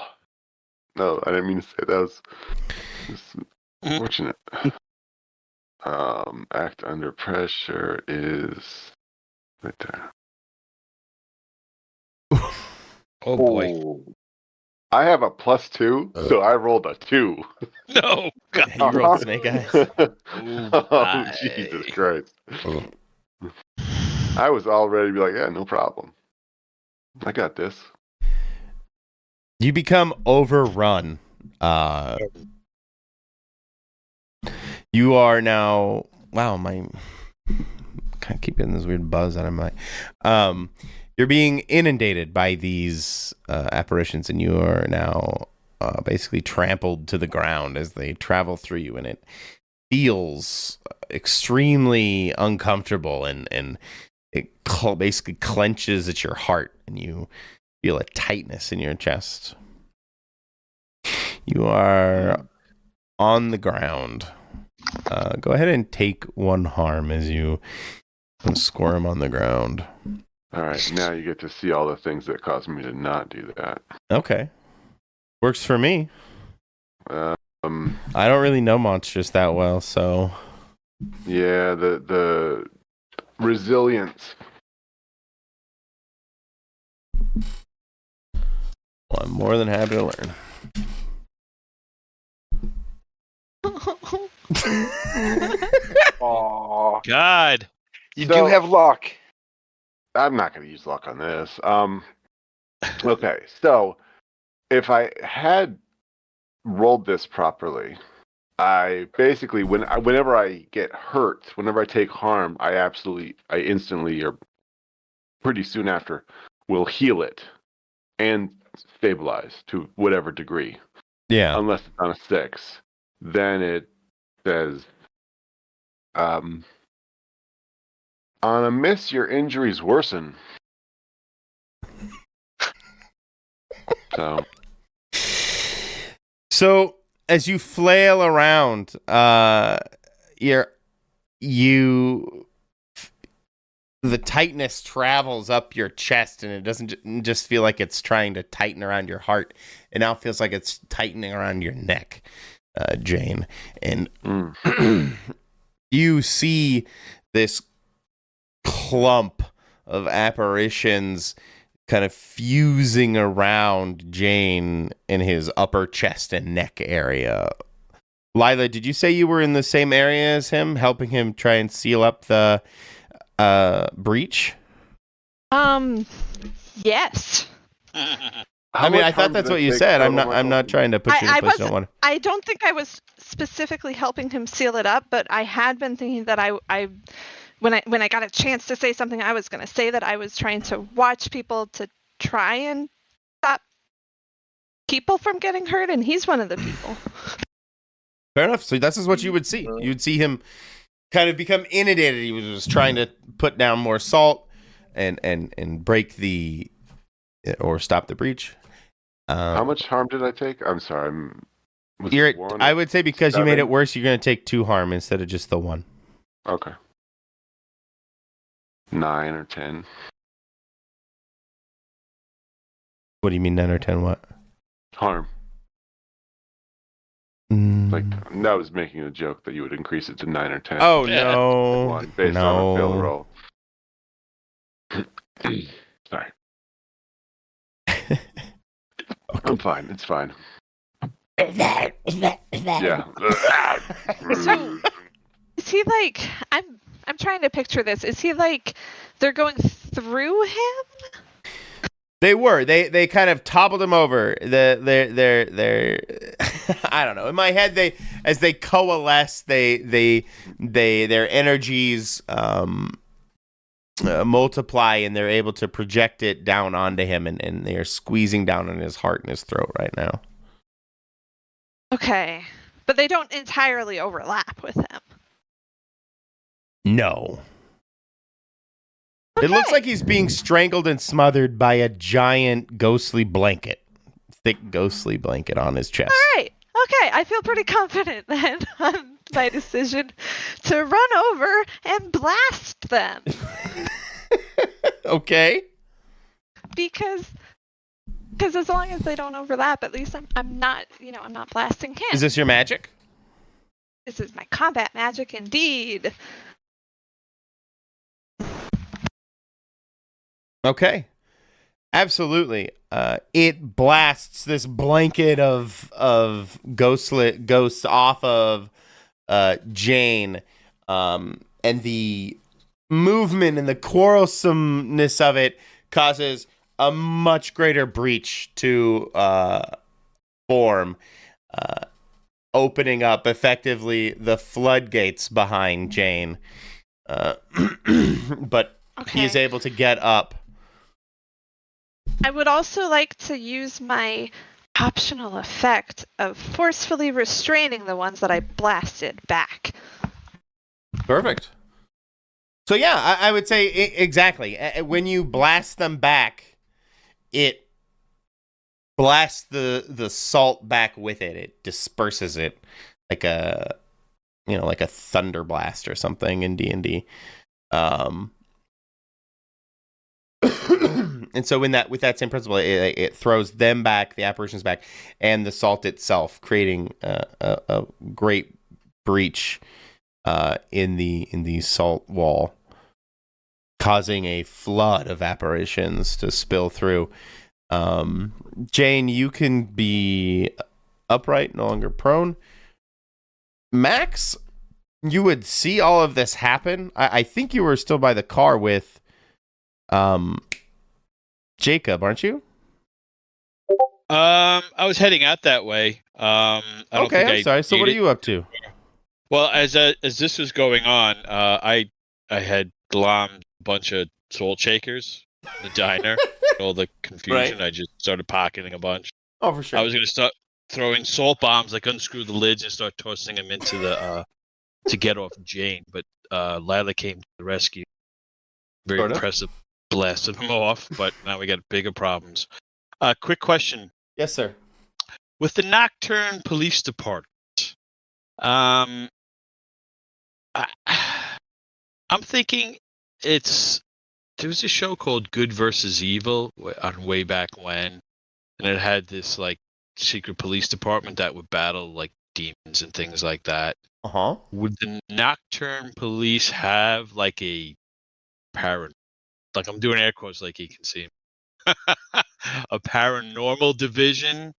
No, I didn't mean to say that. Was unfortunate. Act under pressure is right there. Oh boy. Oh. I have a +2, so I rolled a 2. No. God. You rolled snake eyes. Oh, Jesus Christ. I was all ready to be like, yeah, no problem. I got this. You become overrun. You are now wow, my kind of keep getting this weird buzz out of my. You're being inundated by these apparitions, and you are now basically trampled to the ground as they travel through you, and it feels extremely uncomfortable, and it basically clenches at your heart, and you feel a tightness in your chest. You are on the ground. Go ahead and take 1 harm as you squirm on the ground. All right, now you get to see all the things that caused me to not do that. Okay. Works for me. I don't really know monsters that well, so... Yeah, the resilience. Well, I'm more than happy to learn. Aw. God. You So- do have luck. I'm not going to use luck on this. Okay, so if I had rolled this properly, I basically, whenever I get hurt, whenever I take harm, I instantly, or pretty soon after, will heal it and stabilize to whatever degree. Yeah. Unless it's on a 6. Then it says, on a miss, your injuries worsen. So as you flail around, the tightness travels up your chest, and it doesn't just feel like it's trying to tighten around your heart. It now feels like it's tightening around your neck, Jane. And you see this clump of apparitions kind of fusing around Jane in his upper chest and neck area. Lila, did you say you were in the same area as him, helping him try and seal up the breach? Yes. I thought that's what you said. I'm not trying to put you in a place you don't want. I don't think I was specifically helping him seal it up, but I had been thinking that I when I got a chance to say something, I was going to say that I was trying to watch people to try and stop people from getting hurt, and he's one of the people. Fair enough. So this is what you would see. You'd see him kind of become inundated. He was just trying to put down more salt and break the or stop the breach. How much harm did I take? I'm sorry. I would say because 7? You made it worse, you're going to take 2 harm instead of just the 1. Okay. 9 or 10. What do you mean 9 or 10 what? Harm. Like, I was making a joke that you would increase it to 9 or 10. Oh, no. Based on a failed roll. Sorry. I'm fine. It's fine. Yeah. So, is he like... I'm trying to picture this. Is he like they're going through him? They were. They kind of toppled him over. They're I don't know. In my head, as they coalesce, their energies multiply, and they're able to project it down onto him, and they are squeezing down on his heart and his throat right now. Okay, but they don't entirely overlap with him. No. Okay. It looks like he's being strangled and smothered by a giant ghostly blanket. Thick ghostly blanket on his chest. All right. Okay, I feel pretty confident then on my decision to run over and blast them. Okay. Because as long as they don't overlap, at least I'm not blasting him. Is this your magic? This is my combat magic indeed. Okay. Absolutely. It blasts this blanket of ghosts off of Jane, and the movement and the quarrelsomeness of it causes a much greater breach to form. opening up effectively the floodgates behind Jane. But he is Okay. able to get up. I would also like to use my optional effect of forcefully restraining the ones that I blasted back. Perfect. So yeah, I would say exactly. When you blast them back, it blasts the salt back with it. It disperses it like a like a thunder blast or something in D&D. And so with that same principle, it throws them back, the apparitions back, and the salt itself, creating a great breach in the salt wall, causing a flood of apparitions to spill through. Jane, you can be upright, no longer prone. Max, you would see all of this happen. I think you were still by the car with Jacob, aren't you? I was heading out that way. I don't think I'm sorry. So what are you up to? Well, as this was going on, I had glommed a bunch of salt shakers in the diner. All the confusion, Right. I just started pocketing a bunch. Oh, for sure. I was going to start throwing salt bombs, like unscrew the lids and start tossing them into the to get off Jane. But Lila came to the rescue. Very Sort of. impressive, blasted them off. But now we got bigger problems. Quick question: Yes, sir. with the Nocturne Police Department, I'm thinking there was a show called Good versus Evil on way back when, and it had this like secret police department that would battle like demons and things like that. Uh-huh. Would the Nocturne Police have like a like I'm doing air quotes like you can see a paranormal division?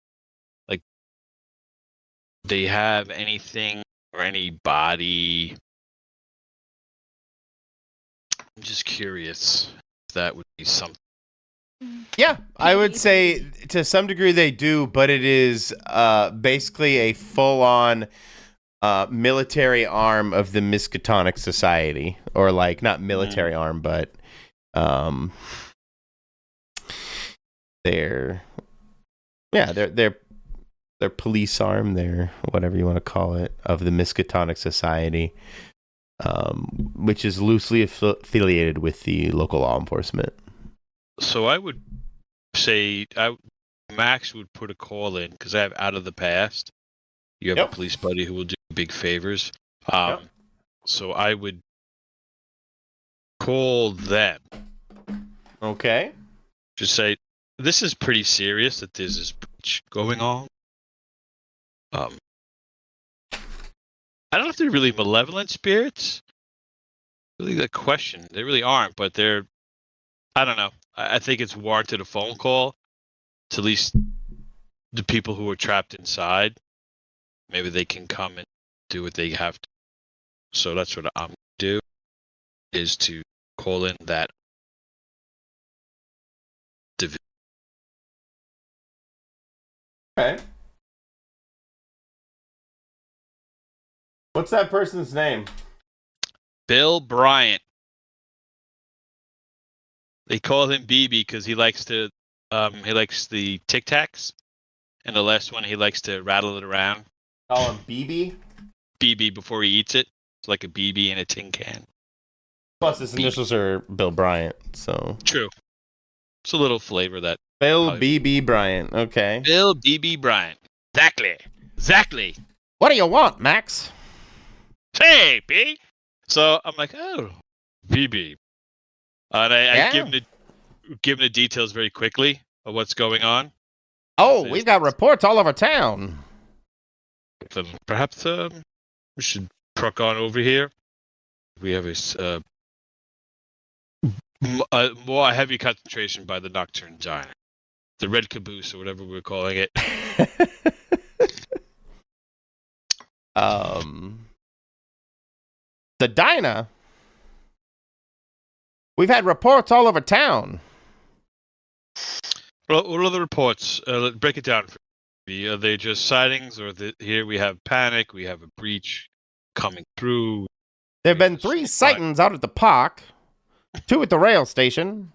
Like they have anything or anybody? I'm just curious if that would be something. Yeah, I would say to some degree they do, but it is basically a full-on military arm of the Miskatonic Society, or like not military arm, but they're police arm, they're whatever you want to call it, of the Miskatonic Society, which is loosely affiliated with the local law enforcement. So I would say Max would put a call in because I have Out of the Past. You have a police buddy who will do big favors. So I would call them. Okay. Just say, this is pretty serious that there's this breach going on. I don't know if they're really malevolent spirits. Really the question. They really aren't, but they're, I don't know. I think it's warranted a phone call to at least the people who are trapped inside. Maybe they can come and do what they have to. So that's what I'm going to do, is to call in that division. Okay. What's that person's name? Bill Bryant. They call him BB because he likes the Tic Tacs, and the last one he likes to rattle it around. Call him BB? BB before he eats it. It's like a BB in a tin can. Plus his initials are Bill Bryant, so. True. It's a little flavor that. Bill BB Bryant, okay. Bill BB Bryant. Exactly. What do you want, Max? Hey, B. So I'm like, oh, BB. And I give him the details very quickly of what's going on. Oh, we've got reports all over town. Then perhaps we should truck on over here. We have a more heavy concentration by the Nocturne Diner. The Red Caboose, or whatever we're calling it. The diner? We've had reports all over town. What are the reports? Break it down. Are they just sightings, or here we have panic, we have a breach coming through? There have been 3 sightings out at the park, 2 at the rail station,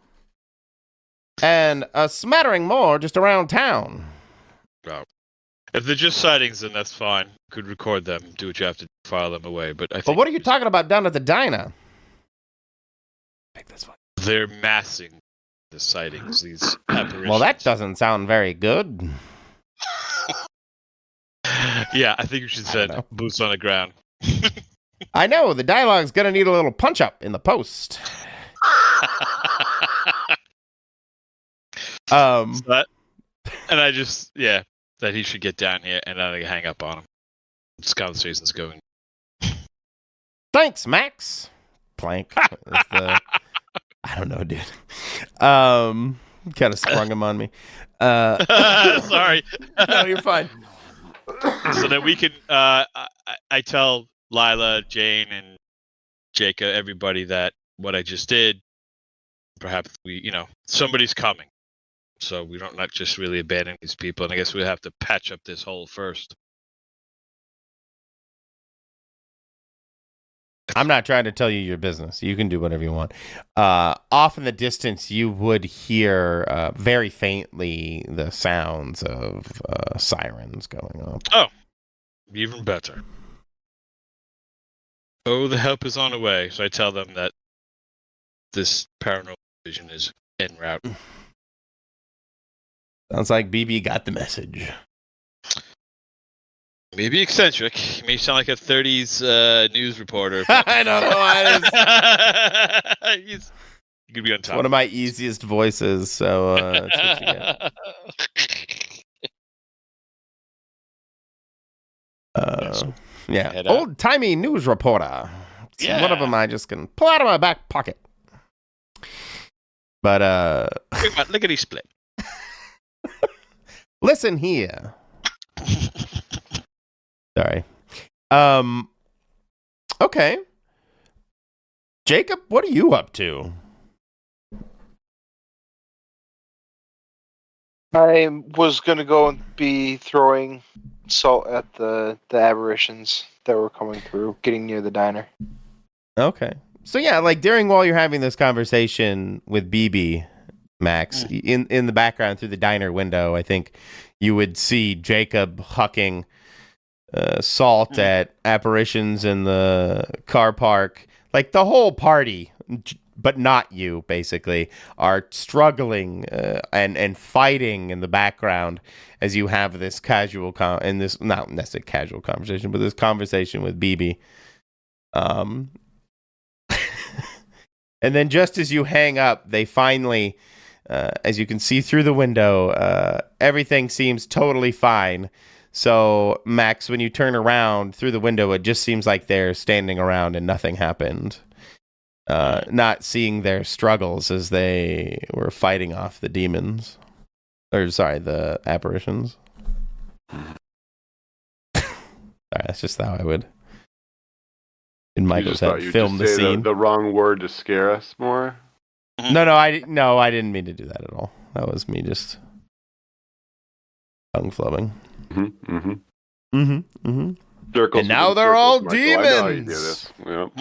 and a smattering more just around town. Oh. If they're just sightings, then that's fine. Could record them, do what you have to, file them away. But I think. But what are you talking about down at the diner? Take this one. They're massing the sightings. These apparitions. Well, that doesn't sound very good. Yeah, I think you should send boots on the ground. I know, the dialogue's gonna need a little punch-up in the post. And I just, that he should get down here, and then I hang up on him. This conversation's going. Thanks, Max. Plank. I don't know, dude. Kind of sprung him on me. Sorry. No, you're fine. So that we can, I tell Lila, Jane, and Jacob, everybody that what I just did, perhaps somebody's coming. So we don't not just really abandon these people, and I guess we have to patch up this hole first. I'm not trying to tell you your business. You can do whatever you want. Off in the distance, you would hear very faintly the sounds of sirens going up. Oh, even better. Oh, the help is on the way. So I tell them that this paranormal vision is en route. Sounds like BB got the message. Maybe eccentric. He may sound like a 30s news reporter. I don't know. He could be on top. One of my easiest voices, so that's what you get. Yeah, old-timey news reporter. Yeah. One of them I just can pull out of my back pocket. But lickety split. Listen here. Sorry. Okay. Jacob, what are you up to? I was gonna go and be throwing salt at the aberrations that were coming through, getting near the diner. Okay. So yeah, like while you're having this conversation with BB, Max, in the background through the diner window, I think you would see Jacob hucking salt at apparitions in the car park. Like the whole party, but not you, basically, are struggling and fighting in the background as you have this casual not necessarily casual conversation, but this conversation with BB. And then just as you hang up, they finally, as you can see through the window, everything seems totally fine. So, Max, when you turn around through the window, it just seems like they're standing around and nothing happened. Not seeing their struggles as they were fighting off the demons. Or, sorry, the apparitions. Sorry, that's just how I would, in Michael's head, film the scene. The wrong word to scare us more? No, I didn't mean to do that at all. That was me just tongue flubbing. Circles and now they're all Michael. demons. I know how you do this. Yep.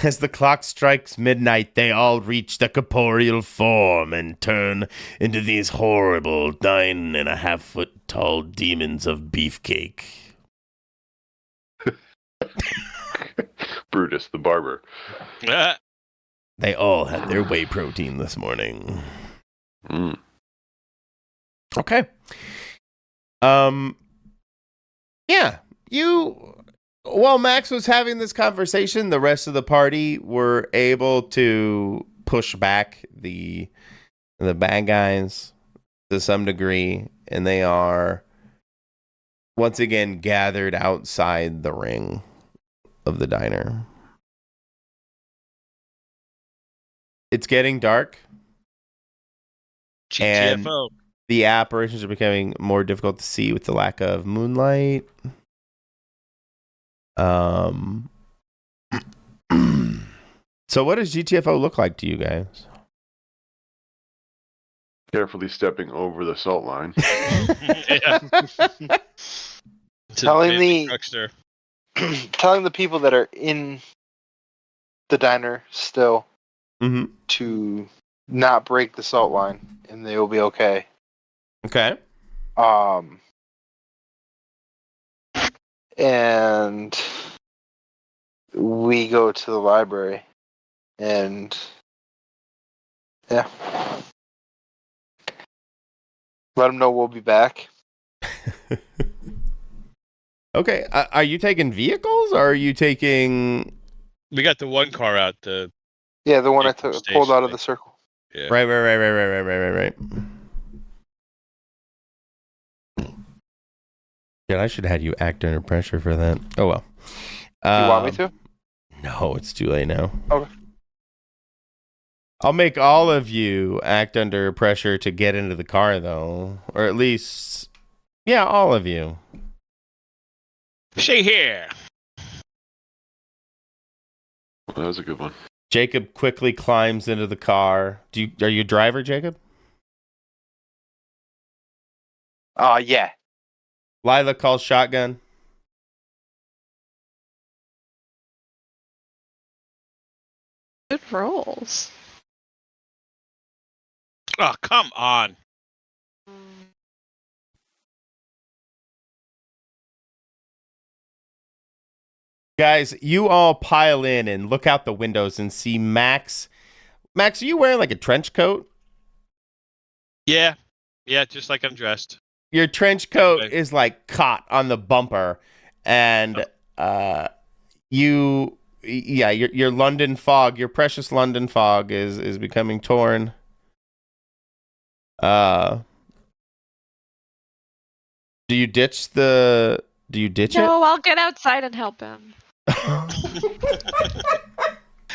As the clock strikes midnight, they all reach the corporeal form and turn into these horrible 9.5-foot tall demons of beefcake. Brutus the barber. They all had their whey protein this morning. Okay. Yeah, while Max was having this conversation, the rest of the party were able to push back the bad guys to some degree, and they are once again gathered outside the ring of the diner. It's getting dark. GTFO. And the apparitions are becoming more difficult to see with the lack of moonlight. So what does GTFO look like to you guys? Carefully stepping over the salt line. Yeah. Telling the- Truckster. telling the people that are in the diner still Mm-hmm. to not break the salt line, and they will be okay. Okay. And we go to the library, and yeah, let them know we'll be back. Okay. Are you taking vehicles, or are you taking? We got the one car out. The Yeah, the one I Station, pulled out of the circle. yeah. Right. Yeah, I should have had you act under pressure for that. Oh well. You want me to? No, it's too late now. Okay. I'll make all of you act under pressure to get into the car, though, or at least, yeah, all of you. Stay here. Well, that was a good one. Jacob quickly climbs into the car. Are you a driver, Jacob? Yeah. Lila calls shotgun. Good rolls. Oh, come on. Guys, you all pile in and look out the windows and see Max. Max, are you wearing like a trench coat? Yeah. Yeah, just like I'm dressed. Your trench coat Okay. is like caught on the bumper, and your London fog, your precious London fog is becoming torn. Do you ditch it? No, I'll get outside and help him.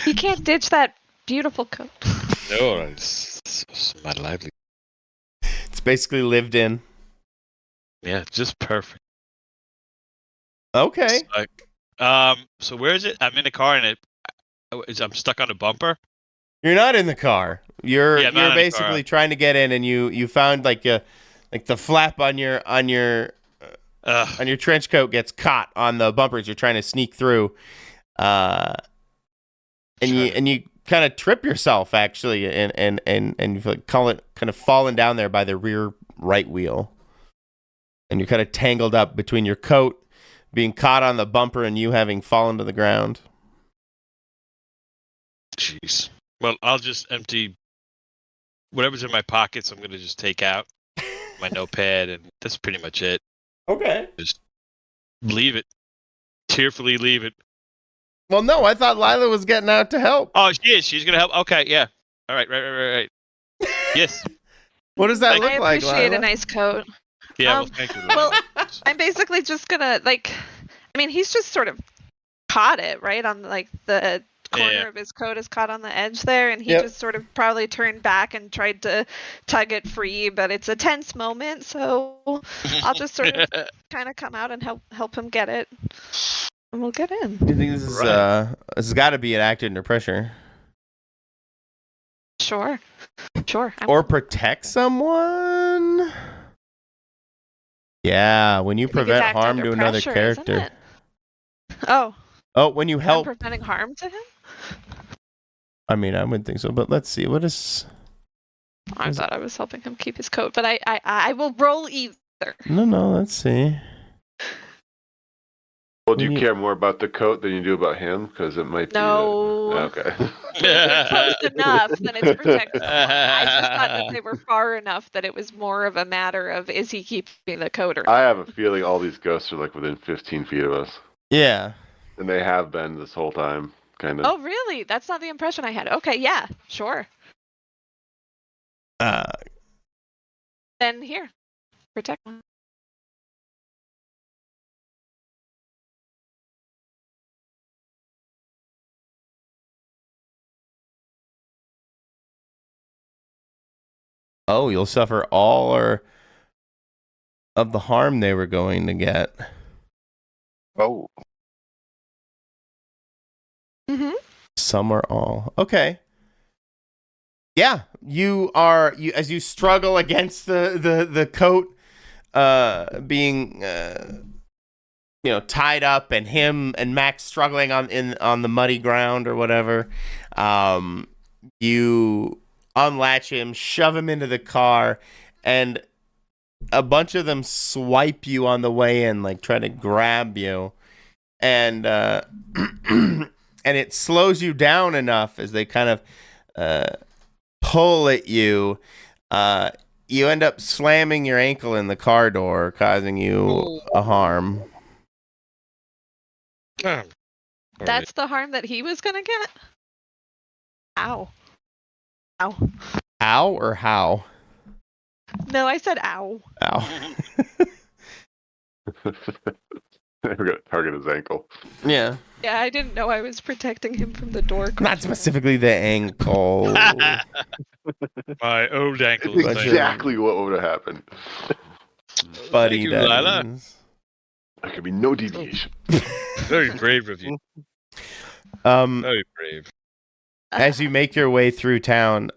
You can't ditch that beautiful coat. No, it's my lively. It's basically lived in. Yeah, just perfect. Okay. So where is it? I'm in the car and I'm stuck on a bumper. You're not in the car. You're Yeah, I'm not in the basically car. trying to get in, and you found like the flap on your trench coat gets caught on the bumpers. You're trying to sneak through, and you kind of trip yourself actually, and you feel like kind of falling down there by the rear right wheel, and you're kind of tangled up between your coat being caught on the bumper and you having fallen to the ground. Jeez. Well, I'll just empty whatever's in my pockets. I'm gonna just take out my notepad, and that's pretty much it. Okay. Just leave it. Tearfully leave it. Well, no, I thought Lila was getting out to help. Oh, she is. She's gonna help. Okay, yeah. All right, right. Yes. What does that I look like, appreciate Lila? a nice coat. Yeah. Um, Well, thank you. well, I'm basically just gonna he's just sort of caught it right on like the corner Yeah. of his coat is caught on the edge there, and he Yep. just sort of probably turned back and tried to tug it free, but it's a tense moment, so I'll just sort of kind of come out and help him get it, and we'll get in. Do you think this is Right. this has got to be an act under pressure, Sure. or protect someone? Yeah, when you I think it's prevent act harm under to another pressure, isn't character. it? Oh, Oh, when you I'm help. preventing harm to him? I mean, I wouldn't think so, but let's see. What is? I thought I was helping him keep his coat, but I will roll either. No. Let's see. Well, do you You- care more about the coat than you do about him? Because it might No. be. Okay. They're close enough that it's protected. I just thought that they were far enough that it was more of a matter of is he keeping the coat or not. I have a feeling all these ghosts are like within 15 feet of us, Yeah. and they have been this whole time, kind of. Oh, really? That's not the impression I had. Okay, yeah, sure. Then here, protect one. Oh, you'll suffer all or of the harm they were going to get. Oh. Mm-hmm. Some or all. Okay. Yeah, you as you struggle against the coat being tied up, and him and Max struggling on the muddy ground or whatever. You unlatch him, shove him into the car, and a bunch of them swipe you on the way in, like try to grab you, and and it slows you down enough as they kind of pull at you. You end up slamming your ankle in the car door, causing you a harm. That's the harm that he was gonna get? Ow. Ow. Ow or how? No, I said ow. Ow. We're gonna target his ankle. Yeah. Yeah, I didn't know I was protecting him from the door. Not specifically the ankle. My old ankle. That's exactly what would have happened. Buddy Thank you, Lila. does. There could be no deviation. Very brave of you. Very brave. As you make your way through town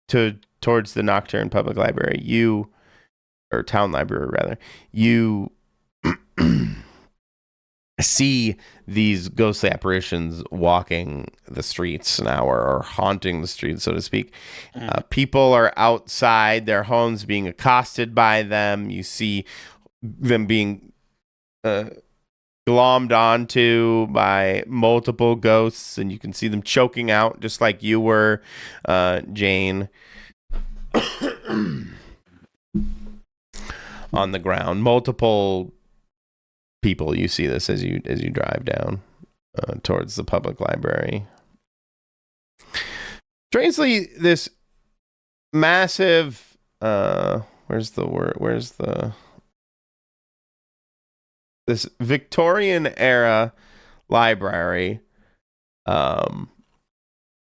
towards the Nocturne Public Library, or town library rather, you see these ghostly apparitions walking the streets now, or haunting the streets, so to speak. People are outside their homes being accosted by them. You see them being glommed onto by multiple ghosts, and you can see them choking out just like you were, Jane. On the ground, multiple people. You see this as you drive down towards the public library. Strangely, this massive this Victorian era library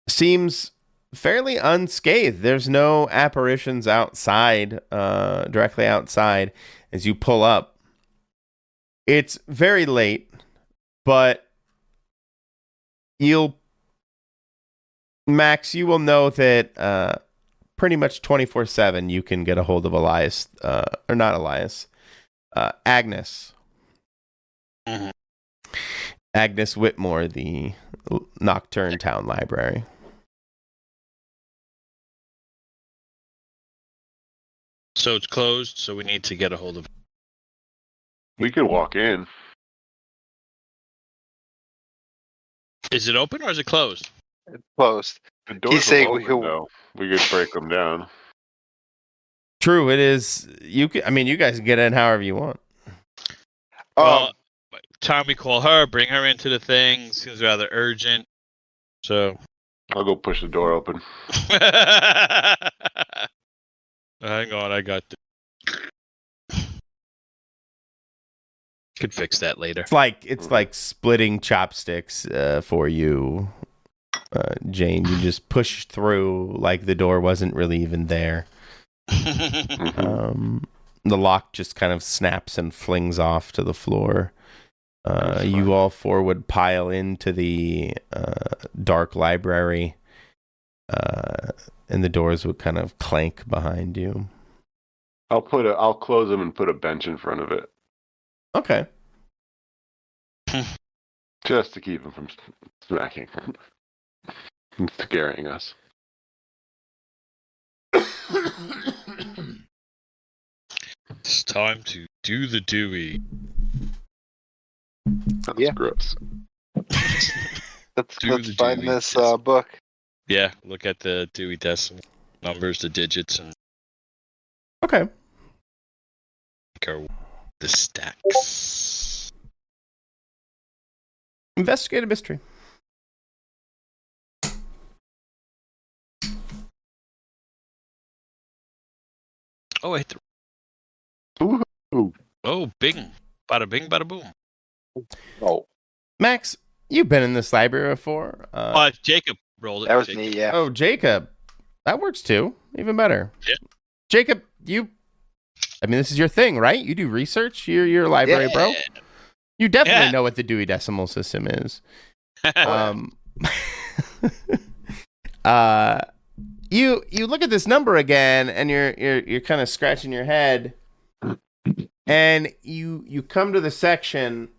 seems fairly unscathed. There's no apparitions outside, directly outside as you pull up. It's very late, but Max, you will know that pretty much 24/7 you can get a hold of Elias, or not Elias, Agnes. Mhm. Agnes Whitmore, the Nocturne Town Library. So it's closed, so we need to get a hold of it. We could walk in. Is it open or is it closed? It's closed. The doors saying are we open, could- though. We could break them down. True, it is. You guys can get in however you want. Well, by the time we call her, bring her into the thing. Seems rather urgent. So. I'll go push the door open. Hang on, I got this. Could fix that later. It's like splitting chopsticks for you, Jane. You just push through like the door wasn't really even there. The lock just kind of snaps and flings off to the floor. You all four would pile into the dark library, and the doors would kind of clank behind you. I'll close them and put a bench in front of it, Okay. just to keep them from smacking and scaring us. It's time to do the Dewey. That's Yeah. gross. Let's Do the find Dewey this Decimal. book. Yeah, look at the Dewey Decimal numbers, the digits, and Okay. the stacks. Investigate a mystery. Oh, I hit the. Ooh. Oh, bing. Bada bing, bada boom. Oh, Max, you've been in this library before. Jacob rolled it. that was Jacob. me. Yeah. Oh, Jacob. That works too. Even better. Yeah. Jacob, this is your thing, right? You do research. You're a library bro. You definitely Yeah. know what the Dewey Decimal System is. you look at this number again, and you're kind of scratching your head, and you come to the section,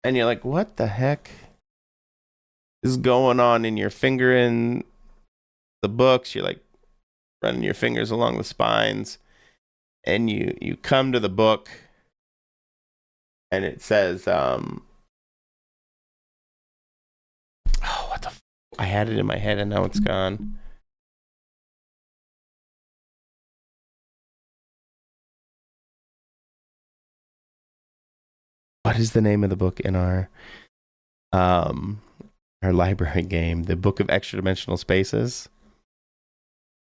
and you're like, what the heck is going on? In your finger in the books, you're like running your fingers along the spines, and you come to the book, and it says, oh, what the I had it in my head and now it's gone. What is the name of the book in our library game? The Book of Extra Dimensional Spaces.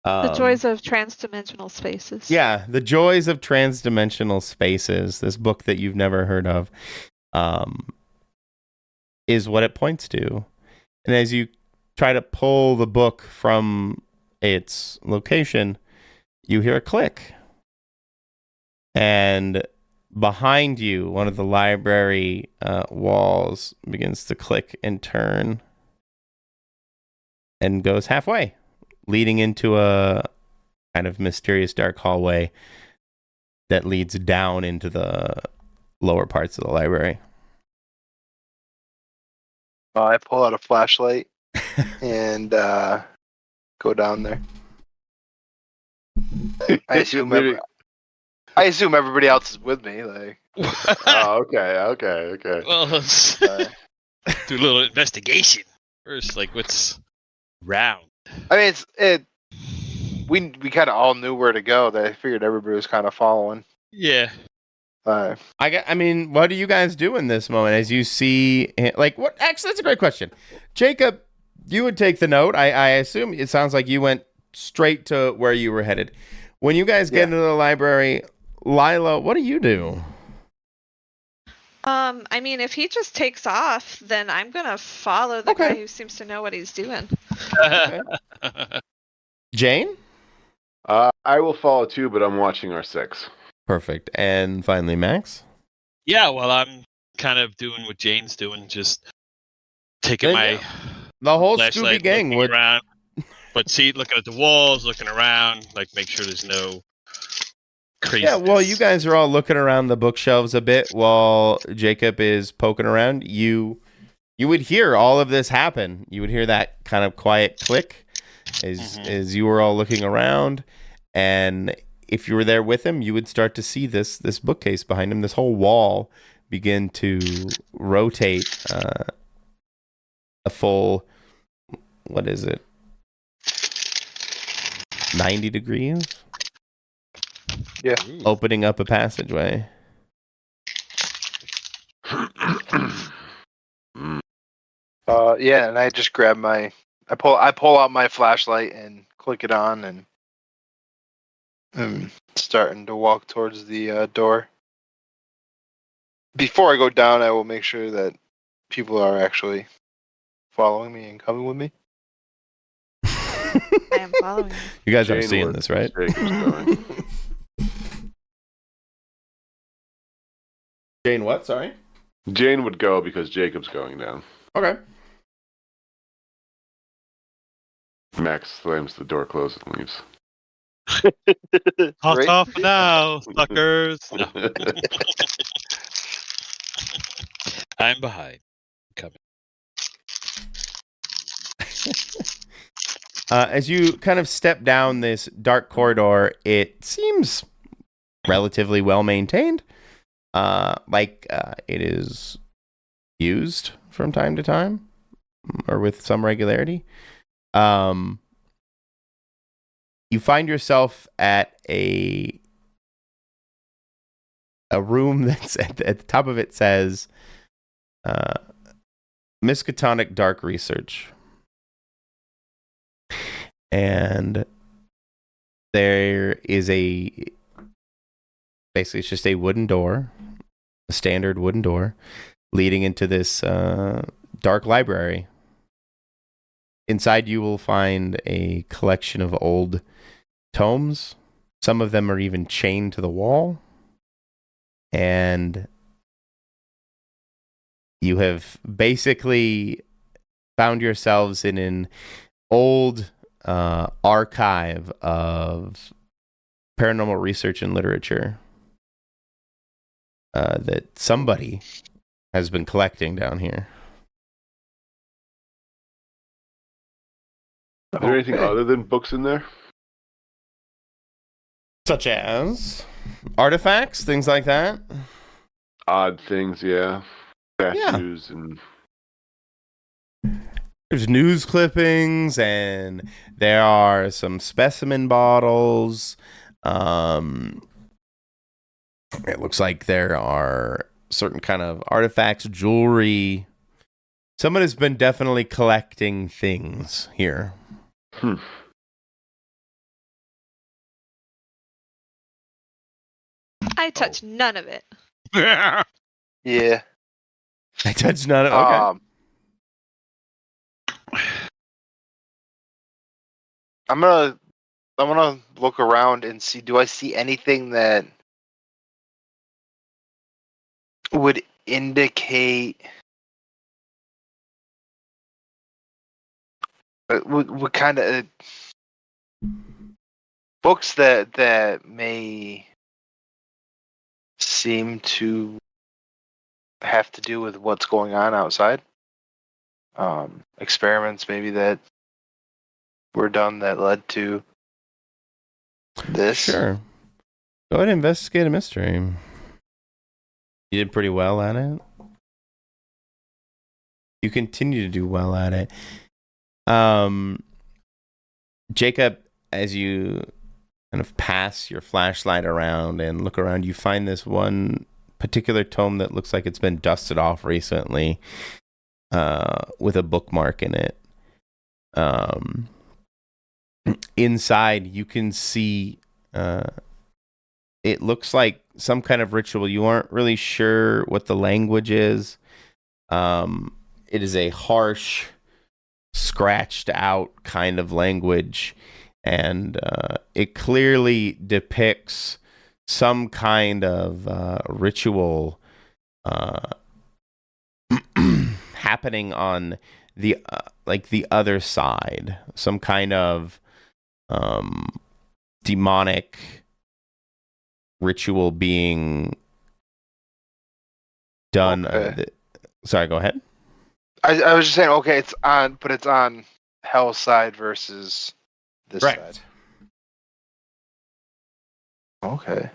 The Joys of Transdimensional Spaces. Yeah, The Joys of Transdimensional Spaces. This book that you've never heard of, is what it points to. And as you try to pull the book from its location, you hear a click. And behind you, one of the library walls begins to click and turn and goes halfway, leading into a kind of mysterious dark hallway that leads down into the lower parts of the library. I pull out a flashlight and go down there. I assume everybody else is with me. Like, Oh, okay. Well, let's do a little investigation first. Like, what's round? I mean, we kind of all knew where to go. That I figured everybody was kind of following. Yeah. I mean, what do you guys do in this moment as you see, like, what? Actually, that's a great question. Jacob, you would take the note. I assume it sounds like you went straight to where you were headed. When you guys get into the library, Lila, what do you do? I mean, if he just takes off, then I'm gonna follow the guy who seems to know what he's doing. Okay. Jane? I will follow too, but I'm watching our six. Perfect. And finally, Max? Yeah, well, I'm kind of doing what Jane's doing, just taking my the whole flashlight, Scooby gang looking would. around, but looking at the walls, looking around, like make sure there's no crazy. Yeah, well, you guys are all looking around the bookshelves a bit while Jacob is poking around. You would hear all of this happen. You would hear that kind of quiet click as you were all looking around, and if you were there with him, you would start to see this bookcase behind him, this whole wall begin to rotate a full, what is it, 90 degrees? Yeah. Opening up a passageway. Yeah, and I just grab I pull out my flashlight and click it on, and I'm starting to walk towards the door. Before I go down, I will make sure that people are actually following me and coming with me. I am following you. You guys are Jane seeing was- this, right? Jacob's going. Jane, what? Sorry? Jane would go because Jacob's going down. Okay. Max slams the door closed and leaves. Hot Right? off now, suckers. No, I'm behind. Coming. As you kind of step down this dark corridor, it seems relatively well maintained. It is used from time to time, or with some regularity. You find yourself at a room that's at the top of it says Miskatonic Dark Research. And there is basically it's just a wooden door, a standard wooden door, leading into this dark library. Inside you will find a collection of old tomes. Some of them are even chained to the wall. And you have basically found yourselves in an old archive of paranormal research and literature that somebody has been collecting down here. Is there anything Okay. other than books in there? Such as artifacts, things like that. Odd things, yeah. Statues and There's news clippings, and there are some specimen bottles. It looks like there are certain kind of artifacts, jewelry. Someone has been definitely collecting things here. I touch none of it. Yeah. I touched none of it. Okay. I'm gonna look around and see. Do I see anything that would indicate what kind of books that may seem to have to do with what's going on outside? Experiments maybe that were done that led to this. Sure. Go ahead and investigate a mystery. You did pretty well at it. You continue to do well at it. Jacob, as you kind of pass your flashlight around and look around, you find this one particular tome that looks like it's been dusted off recently, with a bookmark in it. Inside, you can see it looks like some kind of ritual. You aren't really sure what the language is. It is a harsh, scratched out kind of language, and it clearly depicts some kind of ritual happening on the the other side, some kind of demonic ritual being done. Okay. Sorry, go ahead. I was just saying, okay, it's on Hell's side versus this Correct. side. Okay.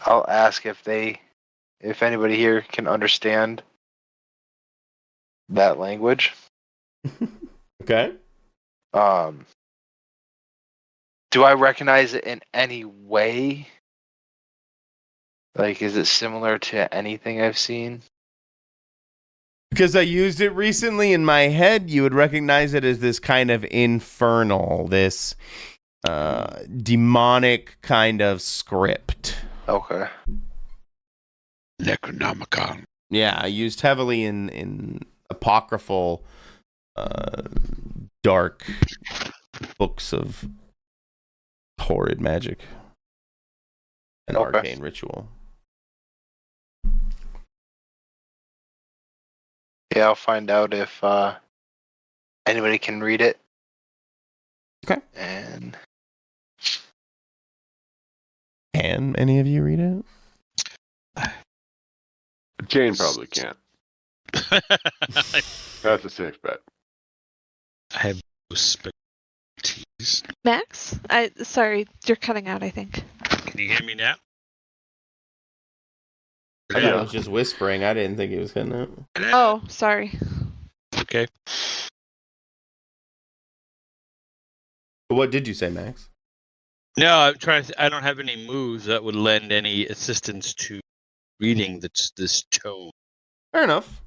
I'll ask if anybody here can understand that language. Okay. Do I recognize it in any way? Like, is it similar to anything I've seen? Because I used it recently in my head, you would recognize it as this kind of infernal, this demonic kind of script. Okay. Necronomicon. Yeah, used heavily in apocryphal, dark books of horrid magic and Okay. arcane ritual. Yeah, I'll find out if anybody can read it. Okay. And Can any of you read it? Jane probably can't. That's a safe bet. I have no expertise. Max? Sorry, you're cutting out, I think. Can you hear me now? I thought I was just whispering. I didn't think it was cutting out. Oh, sorry. Okay. What did you say, Max? No, I'm trying to. I don't have any moves that would lend any assistance to reading this tome. Fair enough.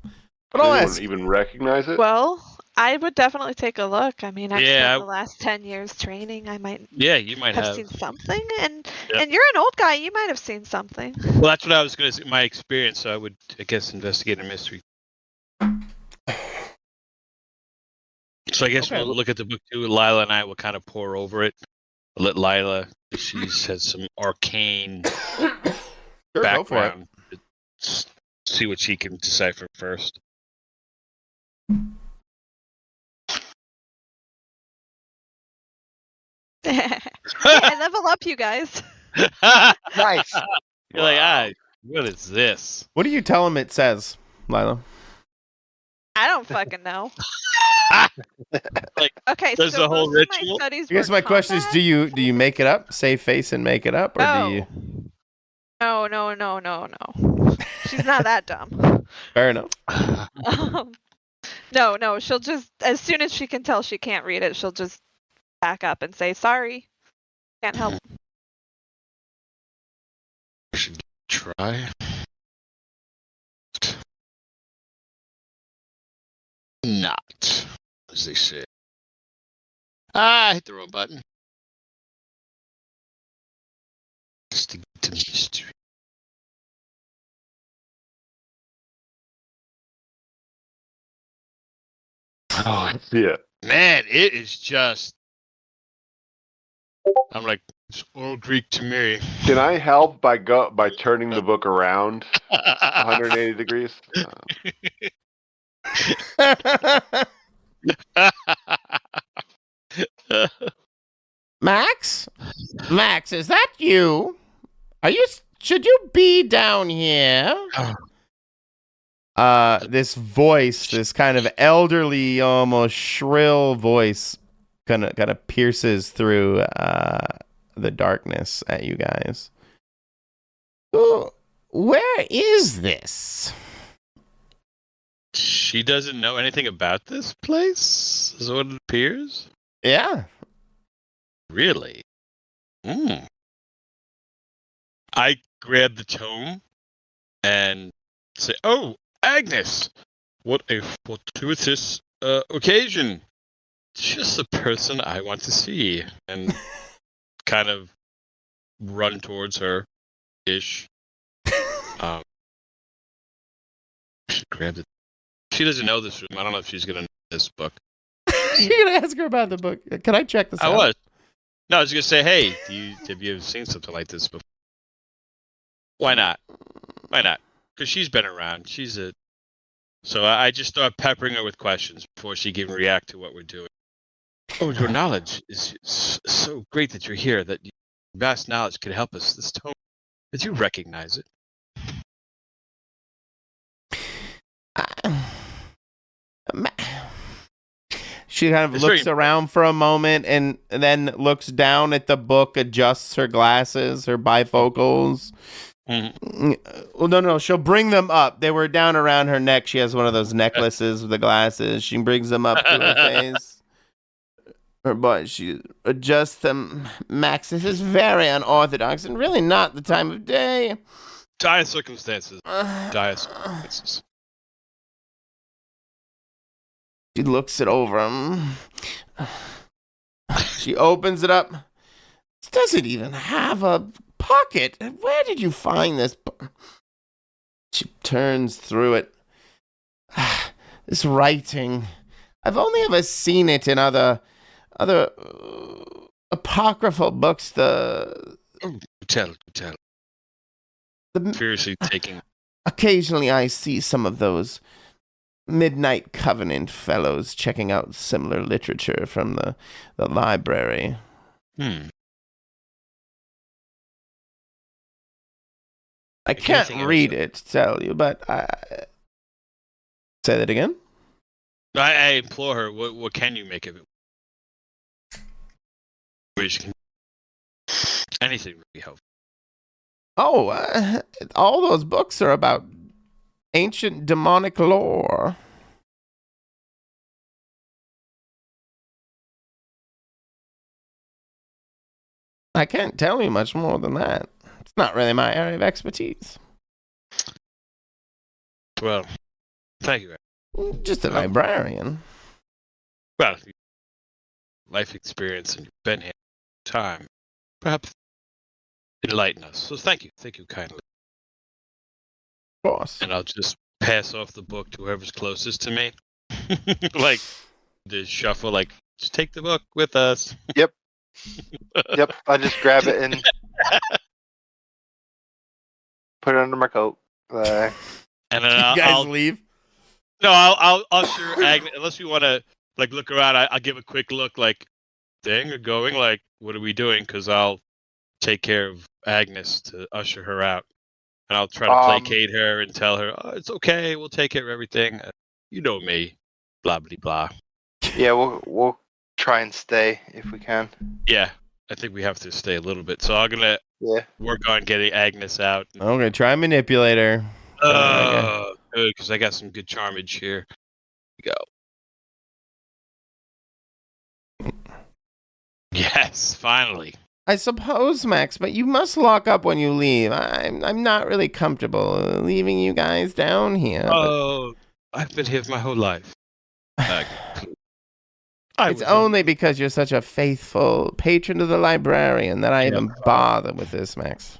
But Does I'll anyone ask. even recognize it? Well, I would definitely take a look. I mean, I've Yeah, spent the last 10 years training. I might Yeah, you might have have. seen something, and Yep. and you're an old guy. You might have seen something. Well, that's what I was going to say. My experience, so I would, I guess, investigate a mystery. So I guess Okay. we'll look at the book too. Lila and I will kind of pour over it. I'll let Lila. She has some arcane Sure, go for it. background. See what she can decipher first. I level up, you guys. Nice. You're like, what is this? What do you tell him it says, Lila? I don't fucking know. Like, Okay, there's so the whole most of my ritual? studies I guess were my question is, combat. do you make it up, save face and make it up, or do you? No. She's not that dumb. Fair enough. No, she'll just, as soon as she can tell she can't read it, she'll just back up and say, sorry, can't help. Should try. Not, as they say. I hit the wrong button. Just to get to mystery. Oh, I see it. Man, it is just. I'm like, it's all Greek to me. Can I help by turning the book around 180 degrees? Max, is that you? Should you be down here? This voice, this kind of elderly, almost shrill voice, kind of pierces through the darkness at you guys. Ooh, where is this? She doesn't know anything about this place? Is what it appears? Yeah. Really? I grab the tome and say, "Oh, Agnes, what a fortuitous occasion! Just the person I want to see." And kind of run towards her, ish. She grabbed it. She doesn't know this room. I don't know if she's gonna know this book. You're gonna ask her about the book. Can I check this out? I was. No, I was gonna say, hey, have you ever seen something like this before? Why not? Because she's been around. So I just start peppering her with questions before she can react to what we're doing. Oh, your knowledge is so great that you're here. That your vast knowledge could help us. This tome. Did you recognize it? She kind of It's looks very- around for a moment and then looks down at the book, adjusts her glasses, her bifocals. Well, no, she'll bring them up. They were down around her neck. She has one of those necklaces with the glasses. She brings them up to her face. Her butt, she adjusts them. Max, this is very unorthodox and really not the time of day. Dire circumstances. Dire circumstances. She looks it over. She opens it up. It doesn't even have a pocket. Where did you find this? She turns through it. This writing. I've only ever seen it in other apocryphal books. Tell. Furiously taking. Occasionally I see some of those Midnight Covenant fellows checking out similar literature from the library. I can't read it to tell you, but say that again? I implore her, what can you make of it? Anything would be helpful. Oh, all those books are about ancient demonic lore. I can't tell you much more than that. It's not really my area of expertise. Well, thank you. Just a librarian. Well, life experience and you've been here time. Perhaps enlighten us. So thank you kindly. Of course. And I'll just pass off the book to whoever's closest to me. Like the shuffle, like just take the book with us. Yep. I just grab it and put it under my coat. And And then You guys leave. I'll usher Agnes. Unless we want to like look around, I'll give a quick look. Like, dang, we're going. Like, what are we doing? Because I'll take care of Agnes to usher her out, and I'll try to placate her and tell her, "Oh, it's okay. We'll take care of everything. You know me." Blah blah blah. Yeah, we'll try and stay if we can. Yeah, I think we have to stay a little bit. So I'm gonna work on getting Agnes out. Okay, try manipulator. Good, because I got some good charmage here. Go. Yes, finally. I suppose, Max, but you must lock up when you leave. I'm not really comfortable leaving you guys down here. Oh, I've been here my whole life. It's only because you're such a faithful patron of the librarian that I even bother with this, Max.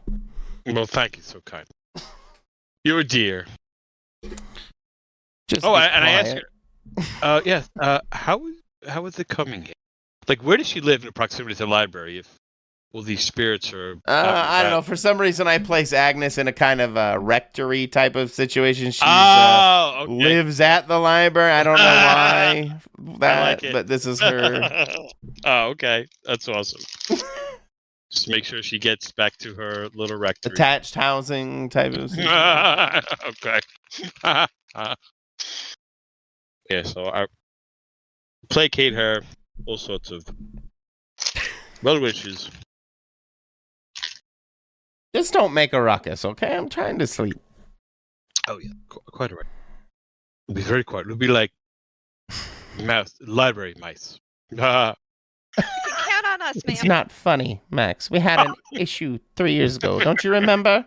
Well, thank you so kind. You're a dear. Just I quiet. asked her. How is it coming here? Like, where does she live in proximity to the library? If all these spirits are. I don't know. For some reason, I place Agnes in a kind of a rectory type of situation. She lives at the library. I don't know why I like it. but this is her. Oh, okay. That's awesome. Just make sure she gets back to her little rectory. Attached housing type of situation. Okay. Yeah, so I placate her, all sorts of well wishes. Just don't make a ruckus, okay? I'm trying to sleep. Oh yeah, quite alright. It'll be very quiet. It'll be like library mice. You can count on us, It's ma'am. not funny, Max. We had an issue 3 years ago. Don't you remember?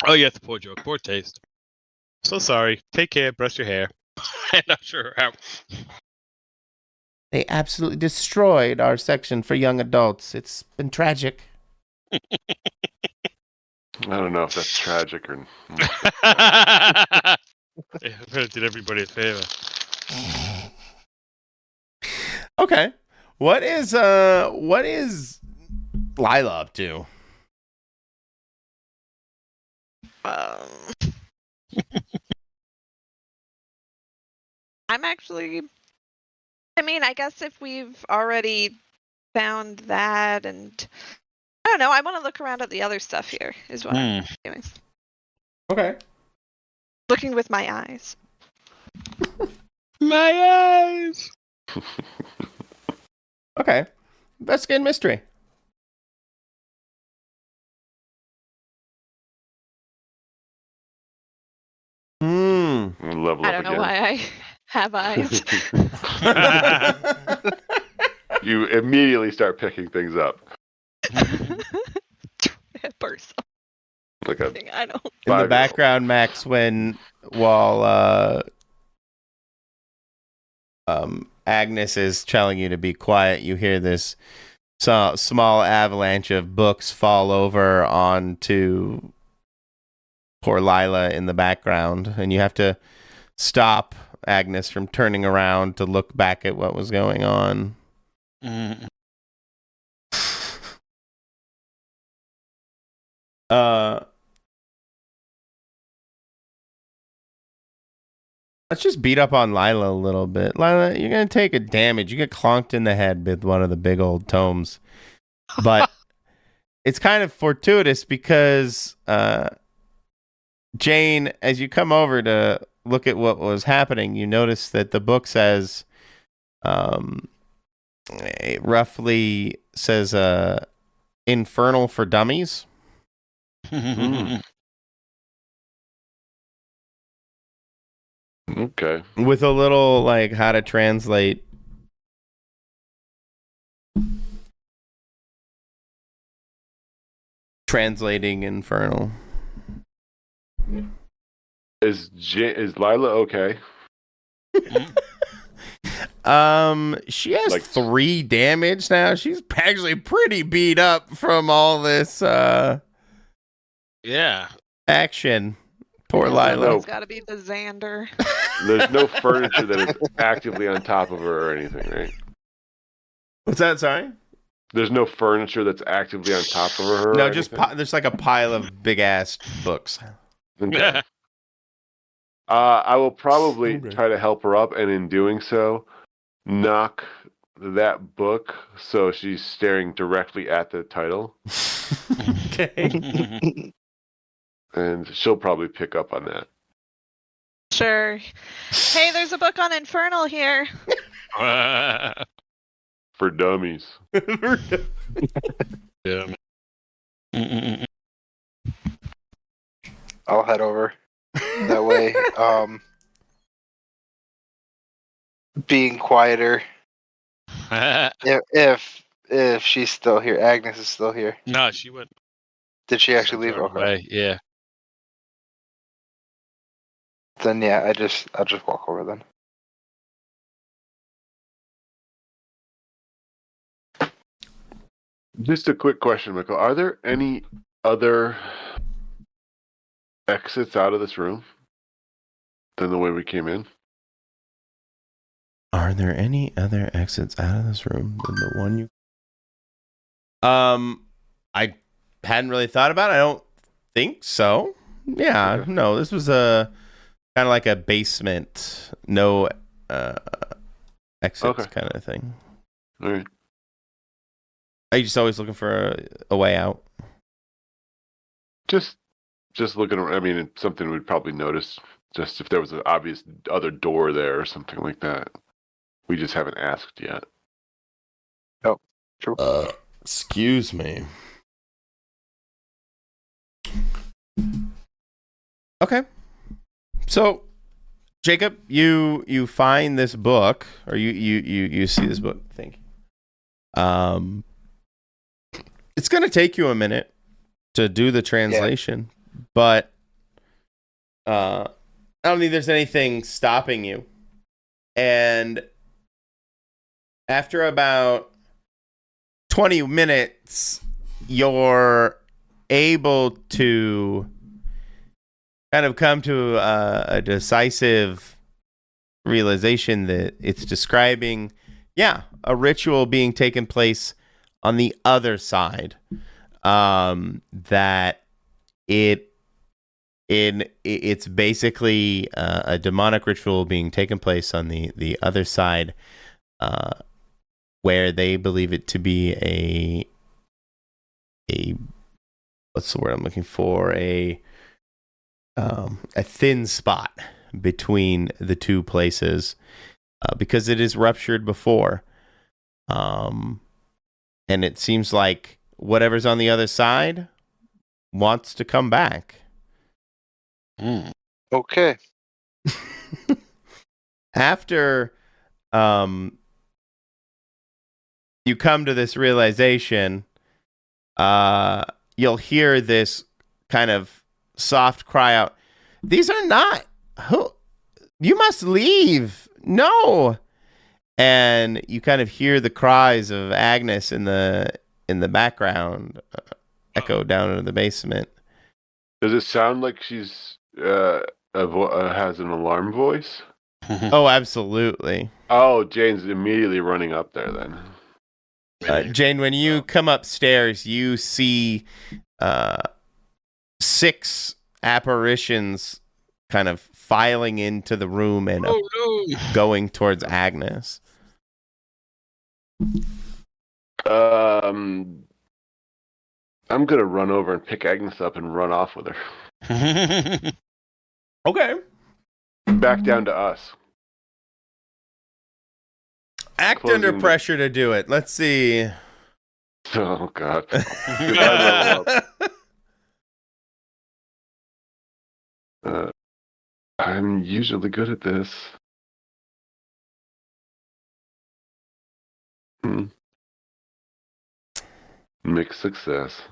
Oh yes, poor joke, poor taste. So sorry. Take care. Brush your hair. I'm not sure how. They absolutely destroyed our section for young adults. It's been tragic. I don't know if that's tragic or. Did everybody a favor. Okay. What is Lila up to? I'm actually. I mean, I guess if we've already found that, and I don't know, I want to look around at the other stuff here. Is what I'm doing. Okay. Looking with my eyes. My eyes. Okay. Investigate mystery. Level I don't know why I have eyes. You immediately start picking things up. Burst. Like a I don't. In the background, Max, while Agnes is telling you to be quiet, you hear this small avalanche of books fall over onto poor Lila in the background, and you have to stop Agnes from turning around to look back at what was going on. Let's just beat up on Lila a little bit. Lila, you're going to take a damage. You get clonked in the head with one of the big old tomes. But it's kind of fortuitous because Jane, as you come over to look at what was happening, you notice that the book says, it roughly says, Infernal for Dummies. Okay. With a little, like, how to translate. Translating infernal. Is Lila okay? She has 3 damage now. She's actually pretty beat up from all this action. Poor Lila. It's got to be the Xander. There's no furniture that is actively on top of her or anything, right? What's that? Sorry? There's no furniture that's actively on top of her. No, just there's like a pile of big ass books. Okay. I will probably Okay. try to help her up, and in doing so, knock that book so she's staring directly at the title, Okay. and she'll probably pick up on that. Sure. Hey, there's a book on Infernal here. For dummies. Yeah. I'll head over that way. Being quieter. If she's still here, Agnes is still here. No, she went. Did she actually leave? far Okay. away. Yeah. Then yeah, I'll just walk over then. Just a quick question, Michael. Are there any other exits out of this room than the way we came in? Are there any other exits out of this room than the one you? I hadn't really thought about it. I don't think so. Yeah, Okay. no. This was a kind of like a basement, no exits Okay. kind of thing. All right. Are you just always looking for a way out? Just looking around. I mean, it's something we'd probably notice. Just if there was an obvious other door there or something like that. We just haven't asked yet. True. Excuse me. Okay. So, Jacob, you find this book, or you see this book. Thank you. It's gonna take you a minute to do the translation, but I don't think there's anything stopping you. And after about 20 minutes, you're able to kind of come to a decisive realization that it's describing, a ritual being taken place on the other side. That it's basically a demonic ritual being taken place on the other side, where they believe it to be a what's the word I'm looking for, a thin spot between the two places, because it is ruptured before, and it seems like whatever's on the other side wants to come back. Okay. After you come to this realization, you'll hear this kind of soft cry out, "These are not who, you must leave, no." And you kind of hear the cries of Agnes in the background echo down into the basement. Does it sound like she's has an alarm voice? Oh, absolutely. Oh, Jane's immediately running up there then. Jane, when you come upstairs, you see 6 apparitions kind of filing into the room and going towards Agnes. I'm gonna run over and pick Agnes up and run off with her. Okay. Back down to us. Act Closing under the- pressure to do it. Let's see. Oh God. I level up. I'm usually good at this. Mixed success.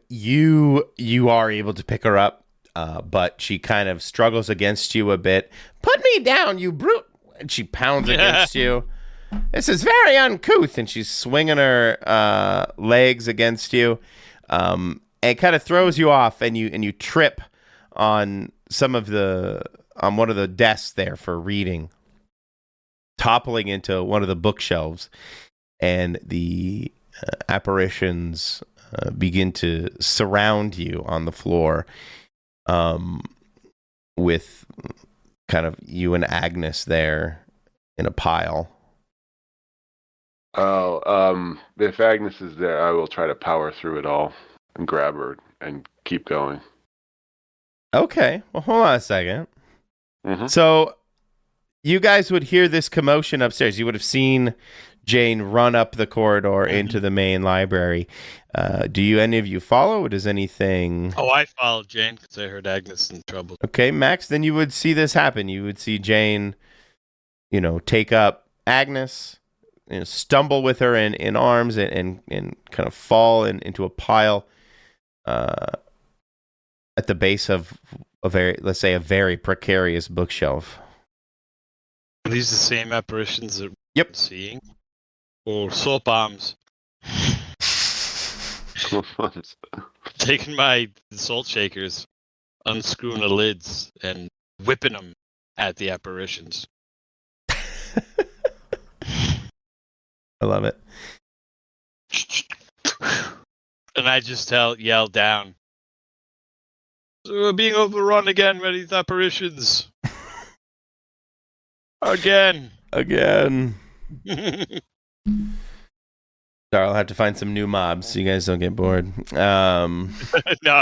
You are able to pick her up, but she kind of struggles against you a bit. "Put me down, you brute!" And she pounds against you. "This is very uncouth," and she's swinging her legs against you. And it kind of throws you off, and you trip on on one of the desks there for reading, toppling into one of the bookshelves, and the apparitions begin to surround you on the floor. with kind of you and Agnes there in a pile. Oh, if Agnes is there, I will try to power through it all and grab her and keep going. Okay, well, hold on a second. Mm-hmm. So you guys would hear this commotion upstairs. You would have seen Jane run up the corridor into the main library. Do any of you follow? Or does anything... Oh, I followed Jane because I heard Agnes in trouble. Okay, Max, then you would see this happen. You would see Jane, take up Agnes, stumble with her in arms and kind of fall into a pile at the base of a very precarious bookshelf. Are these the same apparitions that Yep. we're seeing? Or salt bombs? Taking my salt shakers, unscrewing the lids, and whipping them at the apparitions. I love it. And I just yell down, "So we're being overrun again by these apparitions. Again." Sorry, I'll have to find some new mobs so you guys don't get bored. No,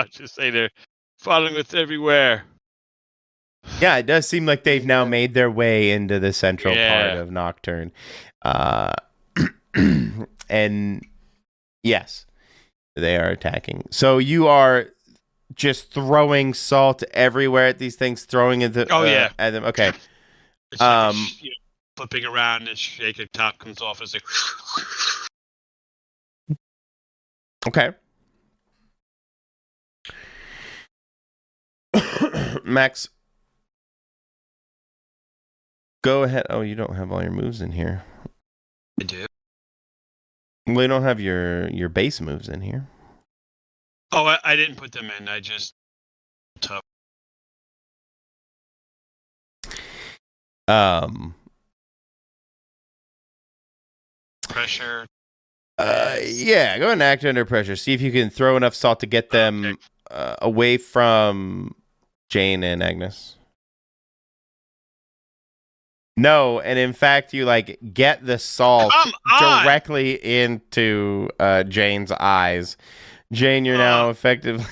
just say they're following us everywhere. Yeah, it does seem like they've now made their way into the central Yeah. part of Nocturne. And yes, they are attacking. So you are just throwing salt everywhere at these things, throwing at Yeah. at them. Okay. It's like flipping around and shaking top comes off as like. Okay. Max, go ahead. Oh, you don't have all your moves in here. I do. Well, you don't have your base moves in here. Oh, I didn't put them in. I just tough. Pressure. Yeah, go and act under pressure. See if you can throw enough salt to get them away from Jane and Agnes. No, and in fact, you get the salt directly into Jane's eyes. Jane, you're now effectively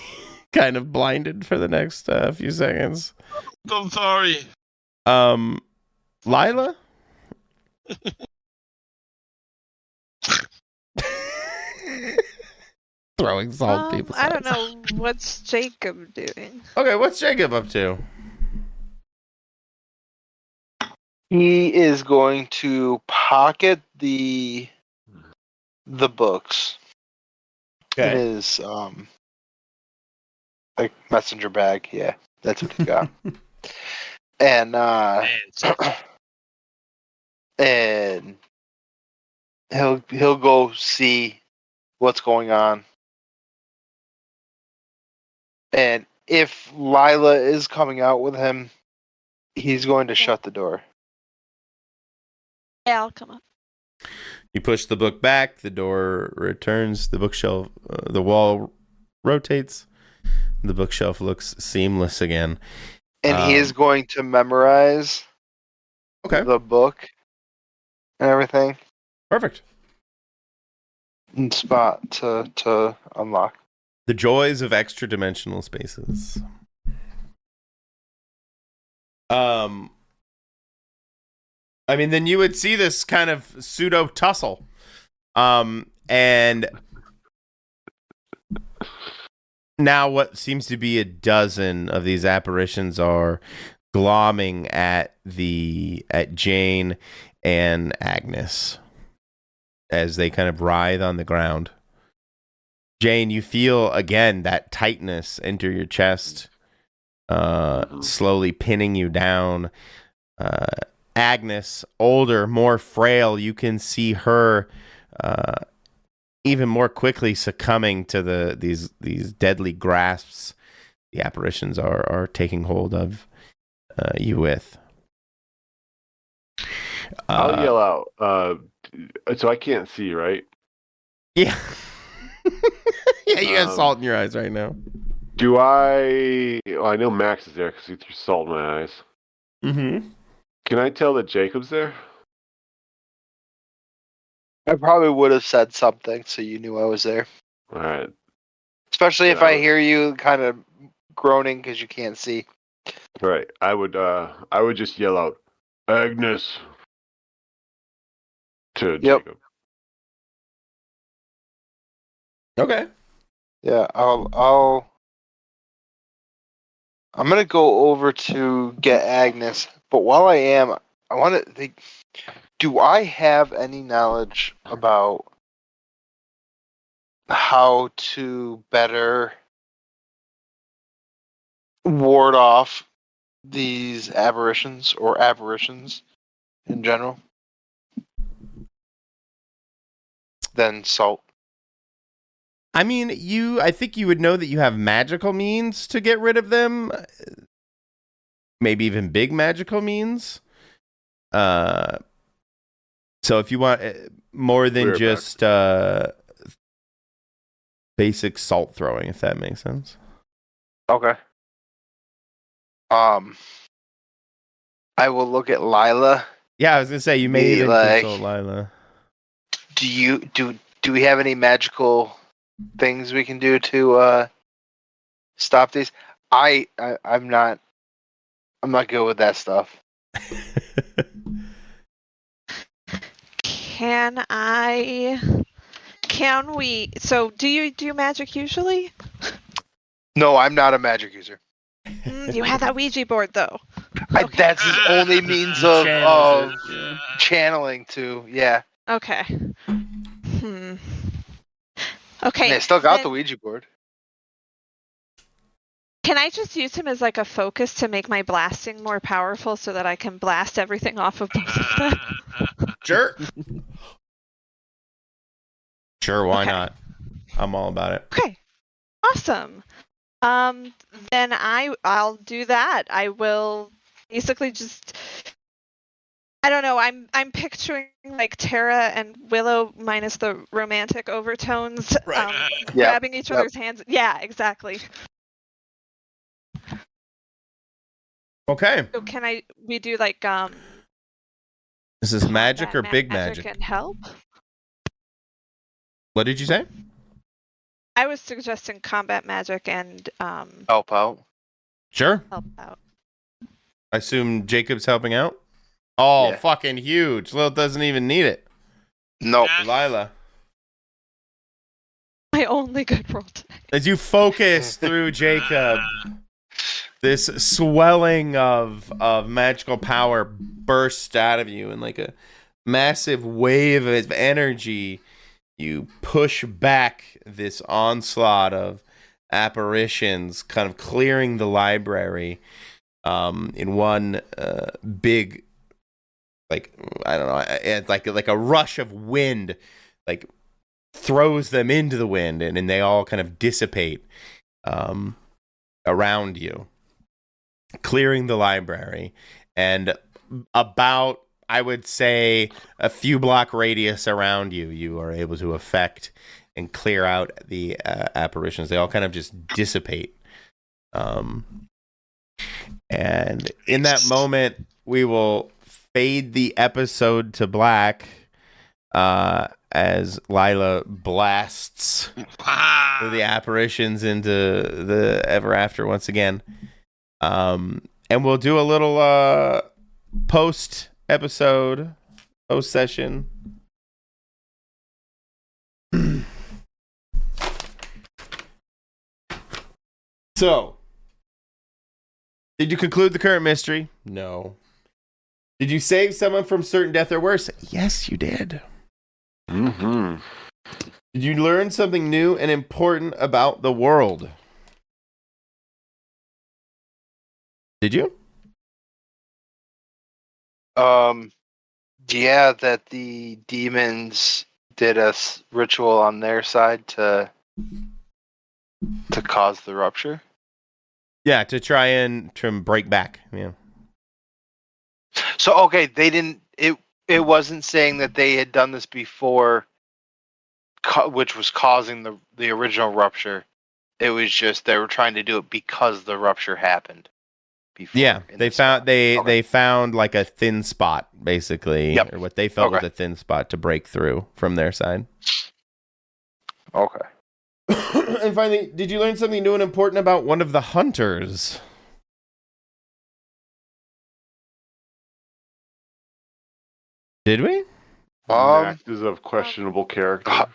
kind of blinded for the next few seconds. I'm sorry. Lila? Throwing salt people's I don't eyes. know. What's Jacob doing? Okay, what's Jacob up to? He is going to pocket the books in his like messenger bag. Yeah, that's what he got. And and he'll go see what's going on. And if Lila is coming out with him, he's going to shut the door. Yeah, I'll come up. You push the book back, the door returns, the bookshelf, the wall rotates, the bookshelf looks seamless again. And he is going to memorize the book and everything. Perfect. And spot to unlock. The joys of extra-dimensional spaces. I mean, then you would see this kind of pseudo tussle. And now what seems to be a dozen of these apparitions are glomming at Jane and Agnes as they kind of writhe on the ground. Jane, you feel again that tightness enter your chest, slowly pinning you down. Agnes, older, more frail, you can see her even more quickly succumbing to these deadly grasps the apparitions are taking hold of you with. I'll yell out. So I can't see, right? Yeah. Yeah, you have salt in your eyes right now. Do I? Well, I know Max is there because he threw salt in my eyes. Mm-hmm. Can I tell that Jacob's there? I probably would have said something so you knew I was there. All right. Especially if Yeah, I hear you kind of groaning because you can't see. All right. I would just yell out, Agnes, to Jacob. Okay. Yeah, I'm gonna go over to get Agnes, but while I am, I want to think. Do I have any knowledge about how to better ward off these aberrations or apparitions in general than salt? I mean, I think you would know that you have magical means to get rid of them. Maybe even big magical means. So if you want more than We're just basic salt throwing, if that makes sense. Okay. I will look at Lila. Yeah, I was gonna say you may Be even like- consult Lila. Do we have any magical things we can do to stop these? I'm not good with that stuff. Can we? So, do you do magic usually? No, I'm not a magic user. You have that Ouija board though. Okay. That's his only means of Channels it, yeah. channeling to. Yeah. Okay. Okay. And I still got then the Ouija board. Can I just use him as like a focus to make my blasting more powerful so that I can blast everything off of both of them? Sure. Sure, why Okay. not? I'm all about it. Okay. Awesome. Then I'll do that. I will basically just I don't know, I'm picturing like Tara and Willow minus the romantic overtones Right. grabbing each other's hands. Yeah, exactly. Okay. So can we do like Is this magic or combat big magic? and help? What did you say? I was suggesting combat magic and Help out. Sure. help out. I assume Jacob's helping out. Oh, Yeah. fucking huge. Lil doesn't even need it. Nope. Lila. My only good roll today. As you focus through Jacob, this swelling of magical power bursts out of you in like a massive wave of energy. You push back this onslaught of apparitions, kind of clearing the library in one big, like, I don't know, it's like a rush of wind, like throws them into the wind, and they all kind of dissipate around you, clearing the library. And about, I would say, a few block radius around you, you are able to affect and clear out the apparitions. They all kind of just dissipate. And in that moment, we will fade the episode to black as Lila blasts the apparitions into the ever after once again. And we'll do a little post session. So, did you conclude the current mystery? No. Did you save someone from certain death or worse? Yes, you did. Mm-hmm. Did you learn something new and important about the world? Did you? Yeah, that the demons did a ritual on their side to cause the rupture. Yeah, to try and break back. Yeah. So okay, they didn't. It wasn't saying that they had done this before, which was causing the original rupture. It was just they were trying to do it because the rupture happened. Before Yeah, in they the found storm. they Okay. they found like a thin spot, basically, Yep. or what they felt was Okay. a thin spot to break through from their side. Okay. And finally, did you learn something new and important about one of the hunters? Did we? Max is of questionable character.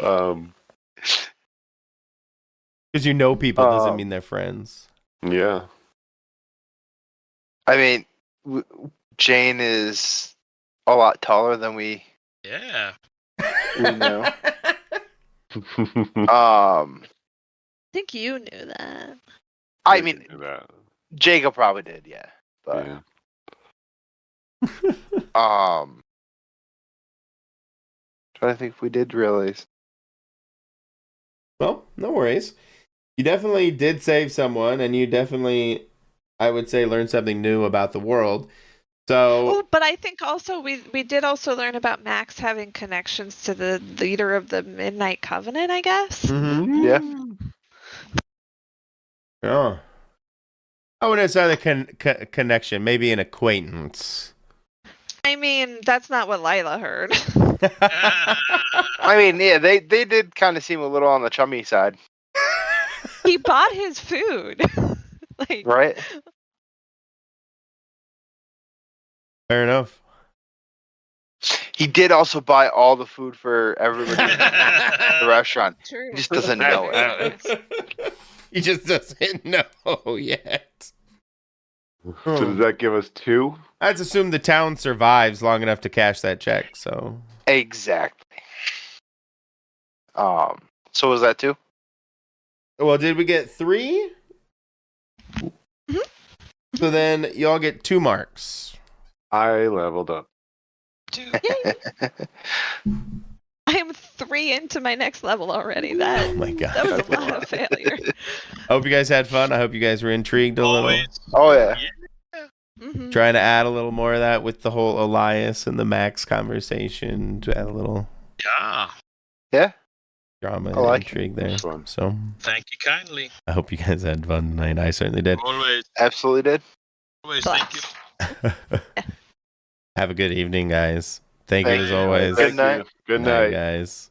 Um, Because you know people doesn't Um, mean they're friends. yeah. I mean, Jane is a lot taller than we Yeah. know. I think you knew that. I mean, that. Jacob probably did, yeah. But Yeah. trying to think if we did realize. Well, no worries. You definitely did save someone, and you definitely, I would say, learned something new about the world. So, Oh, but I think also we did also learn about Max having connections to the leader of the Midnight Covenant, I guess. mhm. Yeah. Oh. I wouldn't necessarily connection, maybe an acquaintance. I mean, that's not what Lila heard. I mean, yeah, they did kind of seem a little on the chummy side, He bought his food. Like, right? Fair enough. He did also buy all the food for everybody in the restaurant. true. He just doesn't know it. He just doesn't know yet. So does that give us 2? I'd assume the town survives long enough to cash that check, so. Exactly. So was that 2? Well, did we get 3? Mhm. So then y'all get 2 marks. I leveled up. Yay. I am 3 into my next level already. That Oh my god. that was a lot of failure. I hope you guys had fun. I hope you guys were intrigued a little. Always. Oh yeah. Mhm. Trying to add a little more of that with the whole Elias and the Max conversation to add a little Yeah. Yeah. drama I and like it. intrigue there. It's fun. So Thank you kindly. I hope you guys had fun tonight. I certainly did. Always. Absolutely did. Always. Thank you. Have a good evening, guys. Thank you Thank as you. always. Good night. Good Night, night. guys.